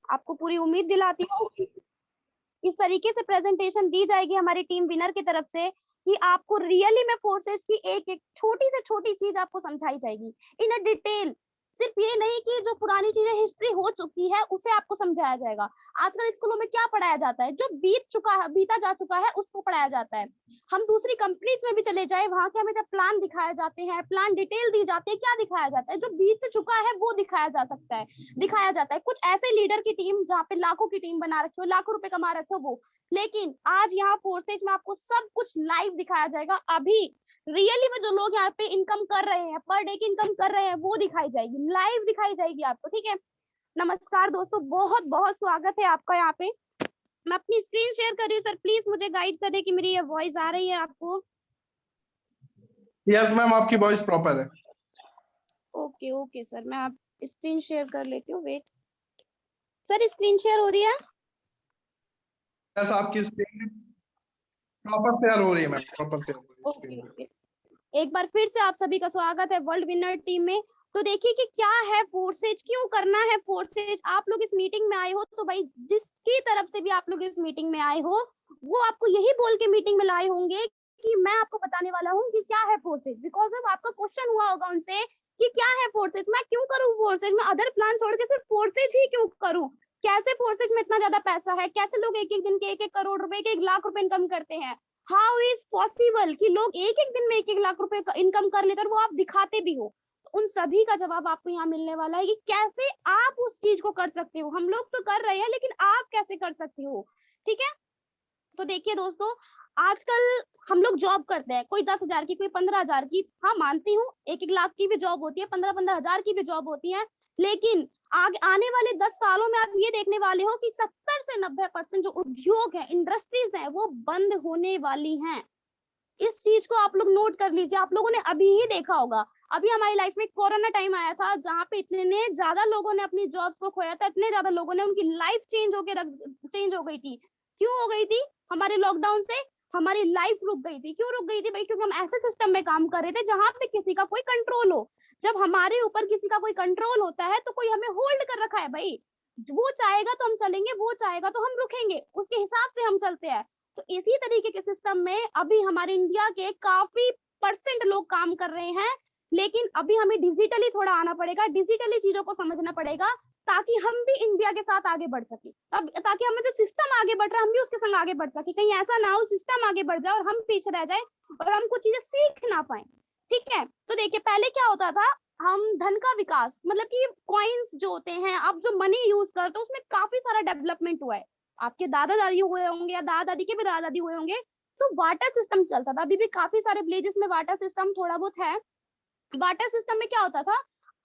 आपको पूरी उम्मीद दिलाती हूँ इस तरीके से प्रेजेंटेशन दी जाएगी हमारी टीम विनर की तरफ से कि आपको रियली में फोर्सेज की एक एक छोटी से छोटी चीज आपको समझाई जाएगी इन अ डिटेल। सिर्फ ये नहीं कि जो पुरानी चीजें हिस्ट्री हो चुकी है उसे आपको समझाया जाएगा। आजकल स्कूलों में क्या पढ़ाया जाता है, जो बीत चुका है, बीता जा चुका है, उसको पढ़ाया जाता है। हम दूसरी कंपनीज में भी चले जाए, वहां के हमें जब प्लान दिखाए जाते हैं, प्लान डिटेल दी जाती है, क्या दिखाया जाता है, जो बीत चुका है वो दिखाया जा सकता है, दिखाया जाता है। कुछ ऐसे लीडर की टीम जहाँ पे लाखों की टीम बना रखी हो, लाखों रुपए कमा रखे हो वो, लेकिन आज यहाँ फोर्सेज में आपको सब कुछ लाइव दिखाया जाएगा। अभी रियली में जो लोग यहाँ पे इनकम कर रहे हैं, पर डे की इनकम कर रहे हैं, वो दिखाई जाएगी, लाइव दिखाई जाएगी आपको। ठीक है, नमस्कार दोस्तों, बहुत बहुत स्वागत है आपका यहाँ पे। मैं अपनी स्क्रीन शेयर कर रही हूँ। सर प्लीज मुझे गाइड करें कि मेरी ये वॉइस आ रही है आपको। यस मैम, आपकी वॉइस प्रॉपर है। ओके ओके सर, मैं आप स्क्रीन शेयर कर लेती हूँ। वेट सर, स्क्रीन शेयर हो रही है? यस, आपकी स्क्रीन प्रॉपर शेयर हो रही है मैम, प्रॉपर शेयर हो रही है ओके, एक बार फिर से आप सभी का स्वागत है वर्ल्ड विनर टीम में। तो देखिए कि क्या है फोर्सेज, क्यों करना है फोर्सेज। आप लोग इस मीटिंग में आए हो तो भाई जिसकी तरफ से भी आप लोग इस मीटिंग में आए हो वो आपको यही बोल के मीटिंग में लाए होंगे कि मैं आपको बताने वाला हूँ कि क्या है फोर्सेज। बिकॉज अब आपका क्वेश्चन हुआ होगा उनसे कि क्या है फोर्सेज, मैं क्यों करूँ फोर्सेज, मैं अदर प्लान छोड़ के सिर्फ फोर्सेज ही क्यों करूँ, कैसे फोर्सेज में इतना ज्यादा पैसा है, कैसे लोग एक एक दिन के 1-1 करोड़ रुपए के 1 लाख रुपए इनकम करते हैं। हाउ इज पॉसिबल कि लोग एक एक दिन में 1-1 लाख रुपए इनकम कर लेते और वो आप दिखाते भी हो। तो उन सभी का जवाब आपको यहाँ मिलने वाला है कि कैसे आप उस चीज को कर सकते हो। हम लोग तो कर रहे हैं लेकिन आप कैसे कर सकते हो। ठीक है, तो देखिए दोस्तों, आजकल हम लोग जॉब करते हैं, कोई 10,000 की, कोई 15,000 की। हाँ मानती हूँ 1-1 लाख की भी जॉब होती है, 15-15 हजार की भी जॉब होती है। लेकिन आगे आने वाले 10 सालों में आप ये देखने वाले हो कि 70 से 90% जो उद्योग है, इंडस्ट्रीज है, वो बंद होने वाली हैं। इस चीज को आप लोग नोट कर लीजिए। आप लोगों ने अभी ही देखा होगा, अभी हमारी लाइफ में कोरोना टाइम आया था जहाँ पे इतने ज्यादा लोगों ने अपनी जॉब को खोया था, इतने ज्यादा लोगों ने, उनकी लाइफ चेंज हो गई थी। क्यों हो गई थी? हमारे लॉकडाउन से हमारी लाइफ रुक गई थी। क्यों रुक गई थी भाई? क्योंकि हम ऐसे सिस्टम में काम कर रहे थे जहां पे किसी का कोई कंट्रोल हो। जब हमारे ऊपर किसी का कोई कंट्रोल होता है तो कोई हमें होल्ड कर रखा है भाई। वो चाहेगा तो हम चलेंगे, वो चाहेगा तो हम रुकेंगे, उसके हिसाब से हम चलते हैं। तो इसी तरीके के सिस्टम में अभी हमारे इंडिया के काफी परसेंट लोग काम कर रहे हैं। लेकिन अभी हमें डिजिटली थोड़ा आना पड़ेगा, डिजिटली चीजों को समझना पड़ेगा ताकि हम भी इंडिया के साथ आगे बढ़ सके। अब ताकि हमें जो सिस्टम आगे बढ़ रहा है हम भी उसके संग आगे बढ़ सके। कहीं ऐसा ना हो सिस्टम आगे बढ़ जाए और हम पीछे रह जाए और हम कुछ चीजें सीख ना पाए। ठीक है, तो देखिए पहले क्या होता था, हम धन का विकास मतलब कि कॉइन्स जो होते हैं, आप जो मनी यूज करते हो उसमें काफी सारा डेवलपमेंट हुआ है। आपके दादा दादी हुए होंगे या दादा दादी के भी दादा दादी हुए होंगे, तो वाटर सिस्टम चलता था। अभी भी काफी सारे विलेजेस में वाटर सिस्टम थोड़ा बहुत है। वाटर सिस्टम में क्या होता था,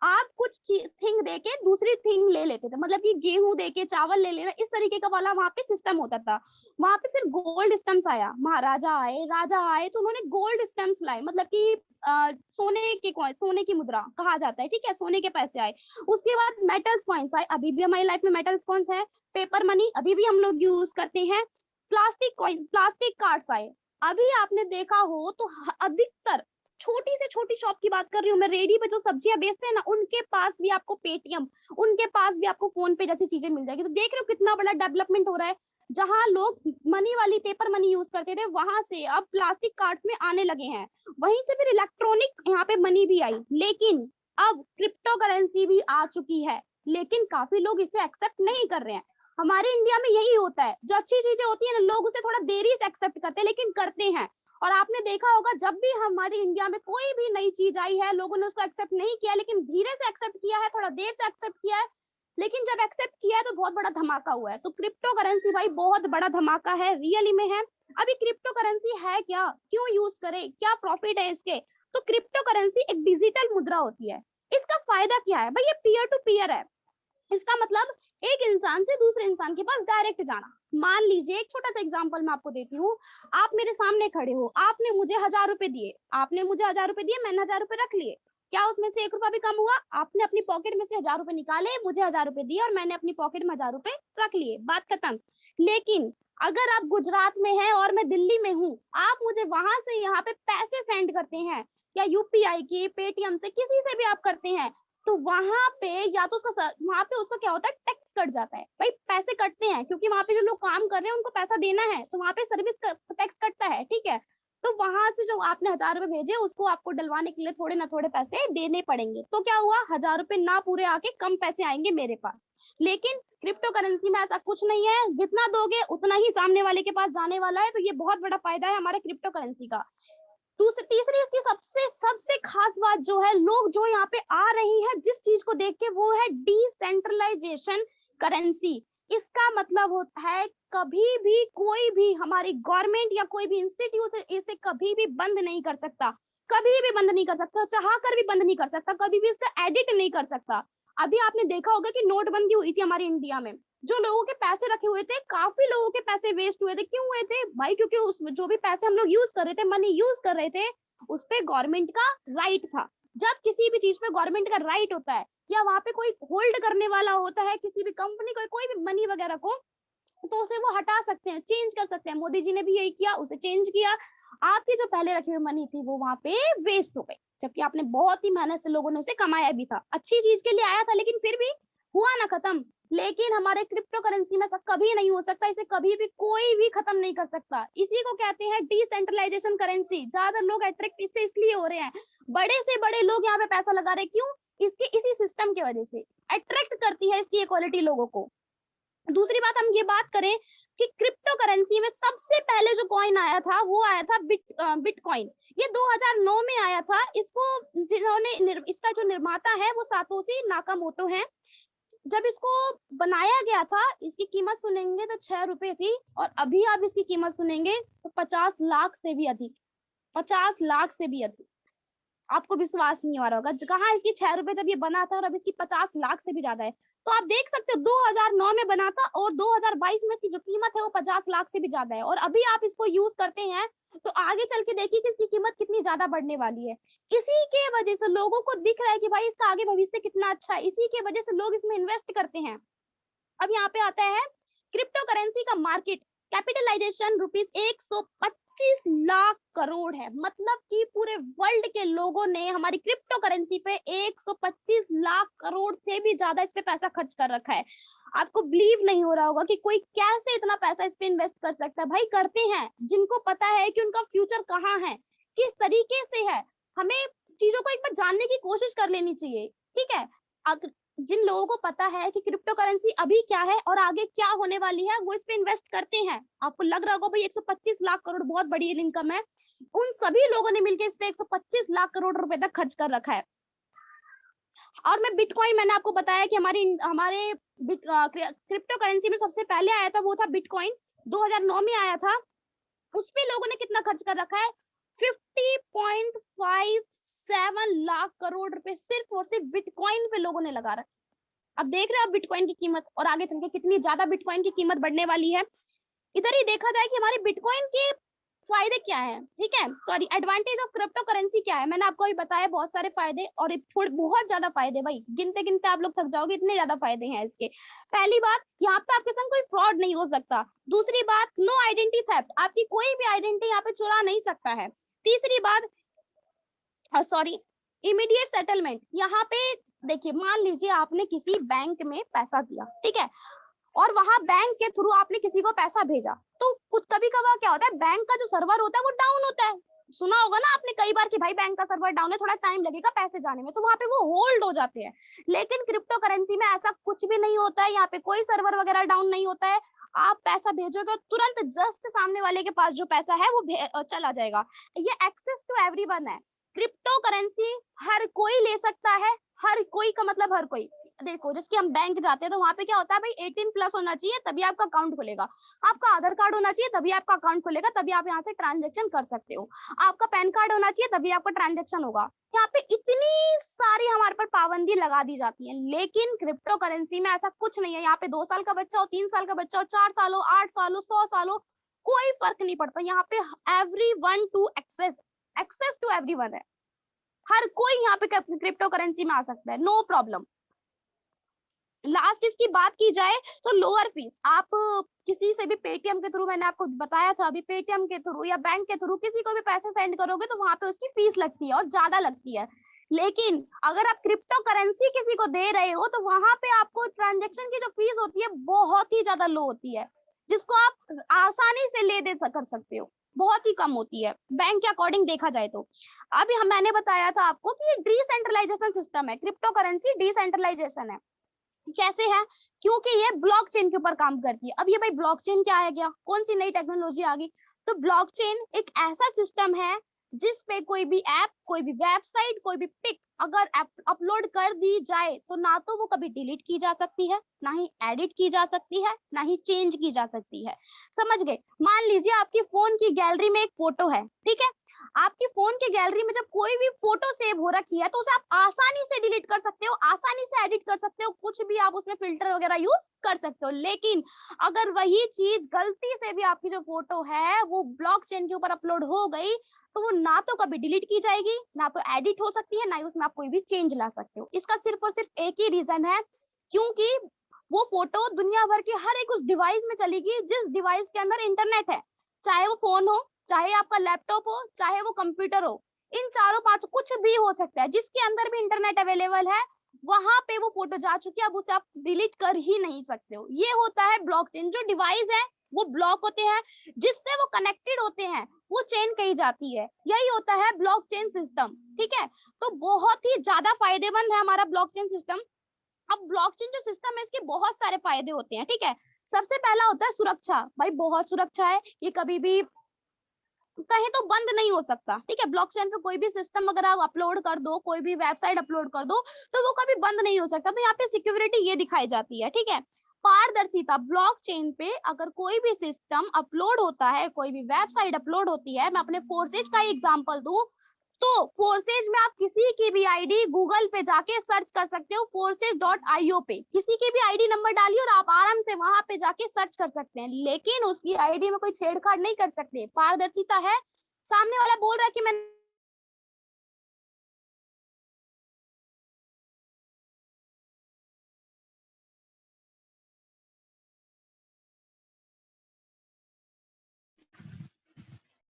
आप कुछ थिंग दे के दूसरी थिंग ले लेते थे, मतलब कि गेहूं दे के चावल ले लेना, इस तरीके का वाला वहां पे सिस्टम होता था। वहां पे फिर गोल्ड स्टम्प्स आया, महाराजा आए, राजा आए, तो उन्होंने गोल्ड स्टम्प्स लाए, मतलब कि सोने के कॉइन, सोने की मुद्रा कहा जाता है। ठीक है, सोने के पैसे आए। उसके बाद मेटल्स कॉइन्स आए, अभी भी हमारी लाइफ में मेटल्स कॉइन्स है। पेपर मनी अभी भी हम लोग यूज करते हैं। प्लास्टिक कॉइन, प्लास्टिक कार्ड्स आए। अभी आपने देखा हो तो अधिकतर छोटी से छोटी शॉप की बात कर रही हूँ मैं, रेडी पे जो सब्जियां बेचते हैं ना, उनके पास भी आपको पेटीएम, उनके पास भी आपको फोन पे जैसी चीजें मिल जाएगी। तो देख रहे हो कितना बड़ा डेवलपमेंट हो रहा है। जहां लोग मनी वाली पेपर मनी यूज करते थे, वहां से अब प्लास्टिक कार्ड्स में आने लगे हैं। वहीं से फिर इलेक्ट्रॉनिक यहाँ पे मनी भी आई, लेकिन अब क्रिप्टो करेंसी भी आ चुकी है। लेकिन काफी लोग इसे एक्सेप्ट नहीं कर रहे हैं। हमारे इंडिया में यही होता है, जो अच्छी चीजें होती है ना, लोग उसे थोड़ा देरी से एक्सेप्ट करते हैं, लेकिन करते हैं। और आपने देखा होगा जब भी हमारी इंडिया में कोई भी नई चीज आई है, लोगों ने उसको एक्सेप्ट नहीं किया, लेकिन धीरे से एक्सेप्ट किया है, थोड़ा देर से एक्सेप्ट किया है, लेकिन जब एक्सेप्ट किया है तो बहुत बड़ा धमाका हुआ है। तो क्रिप्टो करेंसी भाई बहुत बड़ा धमाका है, रियली में है। अभी क्रिप्टो करेंसी है क्या, क्यों यूज करें, क्या प्रॉफिट है इसके? तो क्रिप्टो करेंसी एक डिजिटल मुद्रा होती है। इसका फायदा क्या है भाई? ये पीयर टू पीयर है। इसका मतलब एक इंसान से दूसरे इंसान के पास डायरेक्ट जाना। मान लीजिए एक छोटा सा एग्जांपल मैं आपको देती हूँ। आप मेरे सामने खड़े हो, आपने मुझे 1,000 रुपए दिए, आपने मुझे 1,000 रुपए दिए, मैंने 1,000 रुपए रख लिए। क्या उसमें से 1 रुपया भी कम हुआ? आपने अपनी पॉकेट में से 1,000 रुपए निकाले, मुझे 1,000 रुपए दिए और मैंने अपनी पॉकेट में 1,000 रुपए रख लिए, बात खत्म। लेकिन अगर आप गुजरात में हैं और मैं दिल्ली में हूँ, आप मुझे वहां से यहाँ पे पैसे सेंड करते हैं, या यूपीआई के, पेटीएम से, किसी से भी आप करते हैं, तो वहां पे या तो उसका वहां पे उसका क्या होता है, टैक्स कट जाता है। भाई पैसे कटते हैं क्योंकि वहां पे जो लोग काम कर रहे हैं उनको पैसा देना है, तो वहां पे सर्विस टैक्स कटता है, ठीक है। तो वहां से जो आपने 1000 रुपए भेजे उसको आपको डलवाने के लिए थोड़े ना थोड़े पैसे देने पड़ेंगे। तो क्या हुआ, 1000 रुपए ना पूरे आके कम पैसे आएंगे मेरे पास। लेकिन क्रिप्टो करेंसी में ऐसा कुछ नहीं है, जितना दोगे उतना ही सामने वाले के पास जाने वाला है। तो ये बहुत बड़ा फायदा है हमारे क्रिप्टो करेंसी का। तीसरी इसकी सबसे सबसे खास बात जो है, लोग जो यहाँ पे आ रही है जिस चीज को देख के, वो है डिसेंट्रलाइजेशन करेंसी। इसका मतलब होता है कभी भी कोई भी हमारी गवर्नमेंट या कोई भी इंस्टीट्यूट इसे कभी भी बंद नहीं कर सकता, कभी भी बंद नहीं कर सकता, चाह कर भी बंद नहीं कर सकता, कभी भी इसका एडिट नहीं कर सकता। अभी आपने देखा होगा कि नोटबंदी हुई थी हमारी इंडिया में, जो लोगों के पैसे रखे हुए थे, काफी लोगों के पैसे वेस्ट हुए थे। क्यों हुए थे भाई? क्योंकि उस जो भी पैसे हम लोग यूज कर रहे थे, मनी यूज कर रहे थे, उस पे गवर्नमेंट का राइट था। जब किसी भी चीज पे गवर्नमेंट का राइट होता है या वहां पे कोई होल्ड करने वाला होता है किसी भी कंपनी को, कोई भी मनी वगैरह को, तो उसे वो हटा सकते हैं, चेंज कर सकते हैं। मोदी जी ने भी यही किया, उसे चेंज किया। आपकी जो पहले रखी हुई मनी थी वो वहां पे वेस्ट हो गई, जबकि आपने बहुत ही मेहनत से लोगों ने उसे कमाया भी था, अच्छी चीज के लिए आया था, लेकिन फिर भी हुआ ना खत्म। लेकिन हमारे क्रिप्टो करेंसी में ऐसा कभी नहीं हो सकता, इसे कभी भी कोई भी खत्म नहीं कर सकता। इसी को कहते हैं डिसेंट्रलाइजेशन करेंसी। ज्यादा लोग अट्रैक्ट इससे इसलिए हो रहे हैं, बड़े से बड़े लोग यहाँ पे पैसा लगा रहे, क्यों? इसके इसी सिस्टम की वजह से अट्रैक्ट करती है इसकी इक्वालिटी लोगों को। दूसरी बात, हम ये बात करें कि क्रिप्टो करेंसी में सबसे पहले जो कॉइन आया था वो आया था बिटकॉइन। ये 2009 में आया था। इसको जिन्होंने इसका जो निर्माता है वो सातोशी नाकामोटो है। जब इसको बनाया गया था, इसकी कीमत सुनेंगे तो 6 रुपए थी, और अभी आप इसकी कीमत सुनेंगे तो 50 लाख से भी अधिक, 50 लाख से भी अधिक। आपको विश्वास नहीं हो रहा होगा, कहाँ इसकी 6 रुपए जब ये बना था और अब इसकी 50 लाख से भी ज्यादा है। तो आप देख सकते हो 2009 में बना था और 2022 में इसकी जो कीमत है वो 50 लाख से भी ज्यादा है। और अभी आप इसको यूज करते हैं तो आगे चल के देखिए कि इसकी कीमत कितनी ज्यादा बढ़ने वाली है। इसी के वजह से लोगों को दिख रहा है कि भाई इसका आगे भविष्य कितना अच्छा है, इसी के वजह से लोग इसमें इन्वेस्ट करते हैं। अब यहाँ पे आता है क्रिप्टो करेंसी का मार्केट कैपिटलाइजेशन ₹125 लाख करोड़ है। मतलब कि पूरे वर्ल्ड के लोगों ने हमारी क्रिप्टो करेंसी पे 125 लाख करोड़ से भी ज्यादा इस पे पैसा खर्च कर रखा है। आपको बिलीव नहीं हो रहा होगा कि कोई कैसे इतना पैसा इस पे इन्वेस्ट कर सकता है। भाई करते हैं जिनको पता है कि उनका फ्यूचर कहाँ है, किस तरीके से है। हमें चीजों को एक बार जानने की कोशिश कर लेनी चाहिए, ठीक है। जिन लोगों को पता है कि क्रिप्टो करेंसी अभी क्या है और आगे क्या होने वाली है, वो इस पे इन्वेस्ट करते हैं। आपको लग रहा होगा भाई 125 लाख करोड़ बहुत बड़ी इनकम है, उन सभी लोगों ने मिलकर इस पे 125 लाख करोड़ रुपए तक खर्च कर रखा है। और मैं बिटकॉइन, मैंने आपको बताया कि हमारे क्रिप्टो करेंसी में सबसे पहले आया था वो था बिटकॉइन, 2009 में आया था। उस पे लोगों ने कितना खर्च कर रखा है, 50.57 लाख करोड़ रुपए सिर्फ और सिर्फ बिटकॉइन पे लोगों ने लगा रखा। अब देख रहे हो बिटकॉइन की कीमत और आगे चल के कितनी ज्यादा बिटकॉइन की कीमत बढ़ने वाली है। इधर ही देखा जाए कि हमारे बिटकॉइन के फायदे क्या है, ठीक है, sorry advantage of crypto currency क्या है। मैंने आपको अभी बताया बहुत सारे फायदे, और थोड़े बहुत ज्यादा फायदे, भाई गिनते गिनते आप लोग थक जाओगे, इतने ज्यादा फायदे हैं इसके। पहली बात, यहाँ पे आपके संग कोई फ्रॉड नहीं हो सकता। दूसरी बात, नो आइडेंटिटी थेफ्ट, आपकी कोई भी आइडेंटिटी यहाँ पे चुरा नहीं सकता है। तीसरी बात, सॉरी इमीडिएट सेटलमेंट। यहाँ पे देखिए, मान लीजिए आपने किसी बैंक में पैसा दिया, ठीक है, और वहां बैंक के थ्रू आपने किसी को पैसा भेजा, तो कुछ कभी कभार क्या होता है, बैंक का जो सर्वर होता है वो डाउन होता है। सुना होगा ना आपने कई बार कि भाई बैंक का सर्वर डाउन है, थोड़ा टाइम लगेगा पैसे जाने में, तो वहां पे वो होल्ड हो जाते हैं। लेकिन क्रिप्टो करेंसी में ऐसा कुछ भी नहीं होता है, यहाँ पे कोई सर्वर वगैरह डाउन नहीं होता है। आप पैसा भेजोगे तो तुरंत जस्ट सामने वाले के पास जो पैसा है वो चला जाएगा। ये एक्सेस टू एवरीवन है। क्रिप्टो करेंसी हर कोई ले सकता है, हर कोई का मतलब हर कोई। देखो जैसे हम बैंक जाते हैं तो वहां पे क्या होता है, भाई 18+ होना चाहिए तभी आपका अकाउंट खुलेगा, आपका आधार कार्ड होना चाहिए तभी आपका अकाउंट खुलेगा, तभी आप यहाँ से ट्रांजेक्शन कर सकते हो, आपका पैन कार्ड होना चाहिए तभी आपका ट्रांजेक्शन होगा। यहाँ पे इतनी सारी हमारे पर पाबंदी लगा दी जाती है। लेकिन क्रिप्टो करेंसी में ऐसा कुछ नहीं है। यहाँ पे 2 साल का बच्चा हो, 3 साल का बच्चा हो, 4 साल हो, 8 साल हो, 100 साल हो, कोई फर्क नहीं पड़ता। यहाँ पे everyone to access to everyone है। हर कोई यहाँ पे क्रिप्टो करेंसी में आ सकता है, नो प्रॉब्लम। लास्ट इसकी बात की जाए तो लोअर फीस, आप किसी से भी पेटीएम के थ्रू, मैंने आपको बताया था अभी, पेटीएम के थ्रू या बैंक के थ्रू किसी को भी पैसे सेंड करोगे तो वहां पे उसकी फीस लगती है और ज्यादा लगती है। लेकिन अगर आप क्रिप्टो करेंसी किसी को दे रहे हो तो वहां पे आपको ट्रांजेक्शन की जो फीस होती है बहुत ही ज्यादा लो होती है, जिसको आप आसानी से ले दे कर सकते हो, बहुत ही कम होती है बैंक के अकॉर्डिंग देखा जाए तो। अभी मैंने बताया था आपको कि ये डिसेंट्रलाइजेशन सिस्टम है, क्रिप्टो करेंसी डिसेंट्रलाइजेशन है। कैसे है? क्योंकि ये ब्लॉकचेन के ऊपर काम करती है। अब ये भाई ब्लॉकचेन क्या आ गया, कौन सी नई टेक्नोलॉजी आ गई? तो ब्लॉकचेन एक ऐसा सिस्टम है जिस पे कोई भी ऐप, कोई भी वेबसाइट, कोई भी पिक अगर अपलोड कर दी जाए तो ना तो वो कभी डिलीट की जा सकती है, ना ही एडिट की जा सकती है, ना ही चेंज की जा सकती है। समझ गए? मान लीजिए आपकी फोन की गैलरी में एक फोटो है, ठीक है, आपकी फोन की गैलरी में जब कोई भी फोटो सेव हो रखी है तो उसे आप आसानी से डिलीट कर सकते हो, आसानी से एडिट कर सकते हो, कुछ भी आप उसमें फिल्टर वगैरह यूज कर सकते हो। लेकिन अगर वही चीज गलती से भी आपकी जो फोटो है वो ब्लॉकचेन के ऊपर अपलोड हो गई तो वो ना तो कभी डिलीट की जाएगी, ना तो एडिट हो सकती है, ना ही उसमें आप कोई भी चेंज ला सकते हो। इसका सिर्फ और सिर्फ एक ही रीजन है, क्योंकि वो फोटो दुनिया भर के हर एक उस डिवाइस में चलेगी जिस डिवाइस के अंदर इंटरनेट है, चाहे वो फोन हो, चाहे आपका लैपटॉप हो, चाहे वो कंप्यूटर हो, इन चारों पांचों कुछ भी हो सकता है जिसके अंदर भी इंटरनेट अवेलेबल है, वहां पे वो फोटो जा चुकी है, अब उसे आप डिलीट कर ही नहीं सकते हो। ये होता है ब्लॉकचेन। जो डिवाइस है वो ब्लॉक होते हैं, जिससे वो कनेक्टेड होते हैं वो चेन कही जाती है, यही होता है ब्लॉकचेन सिस्टम। ठीक है, तो बहुत ही ज्यादा फायदेमंद है हमारा ब्लॉकचेन सिस्टम। अब ब्लॉकचेन जो सिस्टम है इसके बहुत सारे फायदे होते हैं, ठीक है। सबसे पहला होता है सुरक्षा। भाई बहुत सुरक्षा है, ये कभी भी कहीं तो बंद नहीं हो सकता, ठीक है। ब्लॉकचेन पे कोई भी सिस्टम अगर आप अपलोड कर दो, कोई भी वेबसाइट अपलोड कर दो तो वो कभी बंद नहीं हो सकता। तो यहाँ पे सिक्योरिटी ये दिखाई जाती है, ठीक है। पारदर्शिता, ब्लॉकचेन पे अगर कोई भी सिस्टम अपलोड होता है, कोई भी वेबसाइट अपलोड होती है, मैं अपने फोर्सेज का एग्जांपल दूं तो फोर्सेज में आप किसी की भी आईडी गूगल पे जाके सर्च कर सकते हो, forces.io पे किसी की भी आईडी नंबर डालिए और आप आराम से वहां पे जाके सर्च कर सकते हैं, लेकिन उसकी आईडी में कोई छेड़छाड़ नहीं कर सकते। पारदर्शिता है, सामने वाला बोल रहा है कि मैं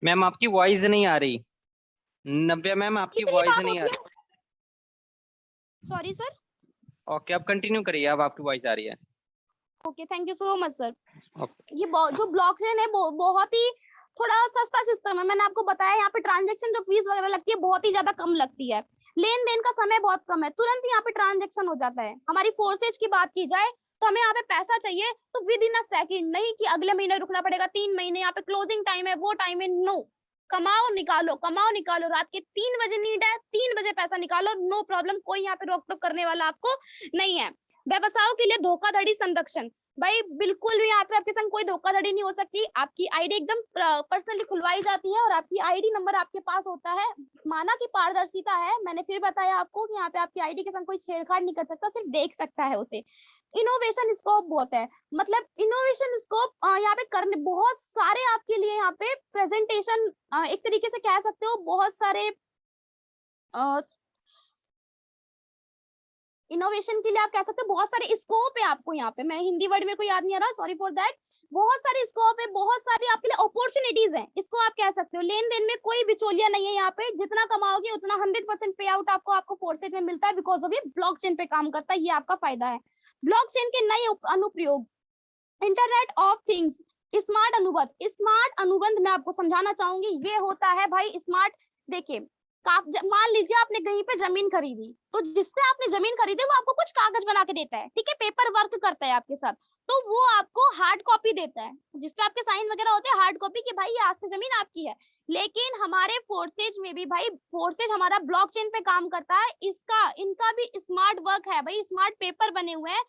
मैम आपकी वॉइस नहीं आ रही। नव्या मैम आपकी इतनी वॉइस बात नहीं आ होती रही। है। Sorry sir. ओके, आप कंटिन्यू करिए, अब आपकी वॉइस आ रही है। Okay, thank you so much sir. Okay. ये जो ब्लॉकचेन है बहुत ही थोड़ा सस्ता सिस्टम है। मैंने आपको बताया यहाँ पे ट्रांजेक्शन जो फीस वगैरह लगती है बहुत ही ज्यादा कम लगती है, लेन देन का समय बहुत कम है, तुरंत यहाँ पे ट्रांजेक्शन हो जाता है। हमारी फोर्सेज की बात की जाए तो हमें यहाँ पे पैसा चाहिए तो विद इन अ सेकंड, नहीं कि अगले महीने रुकना पड़ेगा, 3 महीने यहाँ पे क्लोजिंग टाइम है, वो टाइम है, नो। कमाओ निकालो, कमाओ निकालो, रात के 3 बजे नीड है, 3 बजे पैसा निकालो, नो प्रॉब्लम, कोई यहाँ पे रोक टोक करने वाला आपको नहीं है। व्यवसायों के लिए धोखाधड़ी संरक्षण, भाई बिल्कुल भी यहाँ पे आपके संग कोई धोखाधड़ी नहीं हो सकती। आपकी आईडी एकदम पर्सनली खुलवाई जाती है और आपकी आईडी नंबर आपके पास होता है। माना कि पारदर्शिता है, मैंने फिर बताया आपको कि यहाँ पे आपकी आईडी के संग कोई छेड़छाड़ नहीं कर सकता, सिर्फ देख सकता है उसे। इनोवेशन स्कोप बहुत है, मतलब इनोवेशन स्कोप यहाँ पे करने बहुत सारे आपके लिए यहाँ पे प्रेजेंटेशन, एक तरीके से कह सकते हो बहुत सारे इनोवेशन के लिए आप कह सकते हो बहुत सारे स्कोप है आपको यहाँ पे। मैं हिंदी वर्ड मेरे को याद नहीं आ रहा, सॉरी फॉर दैट। बहुत सारे स्कोप है, बहुत सारी आपके लिए अपॉर्चुनिटीज हैं, इसको आप कह सकते हो। लेन देन में कोई बिचौलिया नहीं है यहाँ पे, जितना कमाओगे उतना 100% पे आउट आपको फोर्सेज में मिलता है, बिकॉज ऑफ ये ब्लॉकचेन पे काम करता है, ये आपका फायदा है। ब्लॉकचेन के नए अनुप्रयोग, इंटरनेट ऑफ थिंग्स, स्मार्ट अनुबंध। स्मार्ट अनुबंध मैं आपको समझाना चाहूंगी, ये होता है भाई स्मार्ट। देखिए मान लीजिए आपने कहीं पे जमीन खरीदी, तो जिससे आपने जमीन खरीदी वो आपको कुछ कागज बना के देता है, ठीक है, पेपर वर्क करता है आपके साथ, तो वो आपको हार्ड कॉपी देता है जिसपे आपके साइन वगैरह होते हैं, हार्ड कॉपी कि भाई ये आज से जमीन आपकी है। लेकिन हमारे फोर्सेज में भी भाई, फोर्सेज हमारा ब्लॉकचेन पे काम करता है, इनका भी स्मार्ट वर्क है भाई, स्मार्ट पेपर बने हुए हैं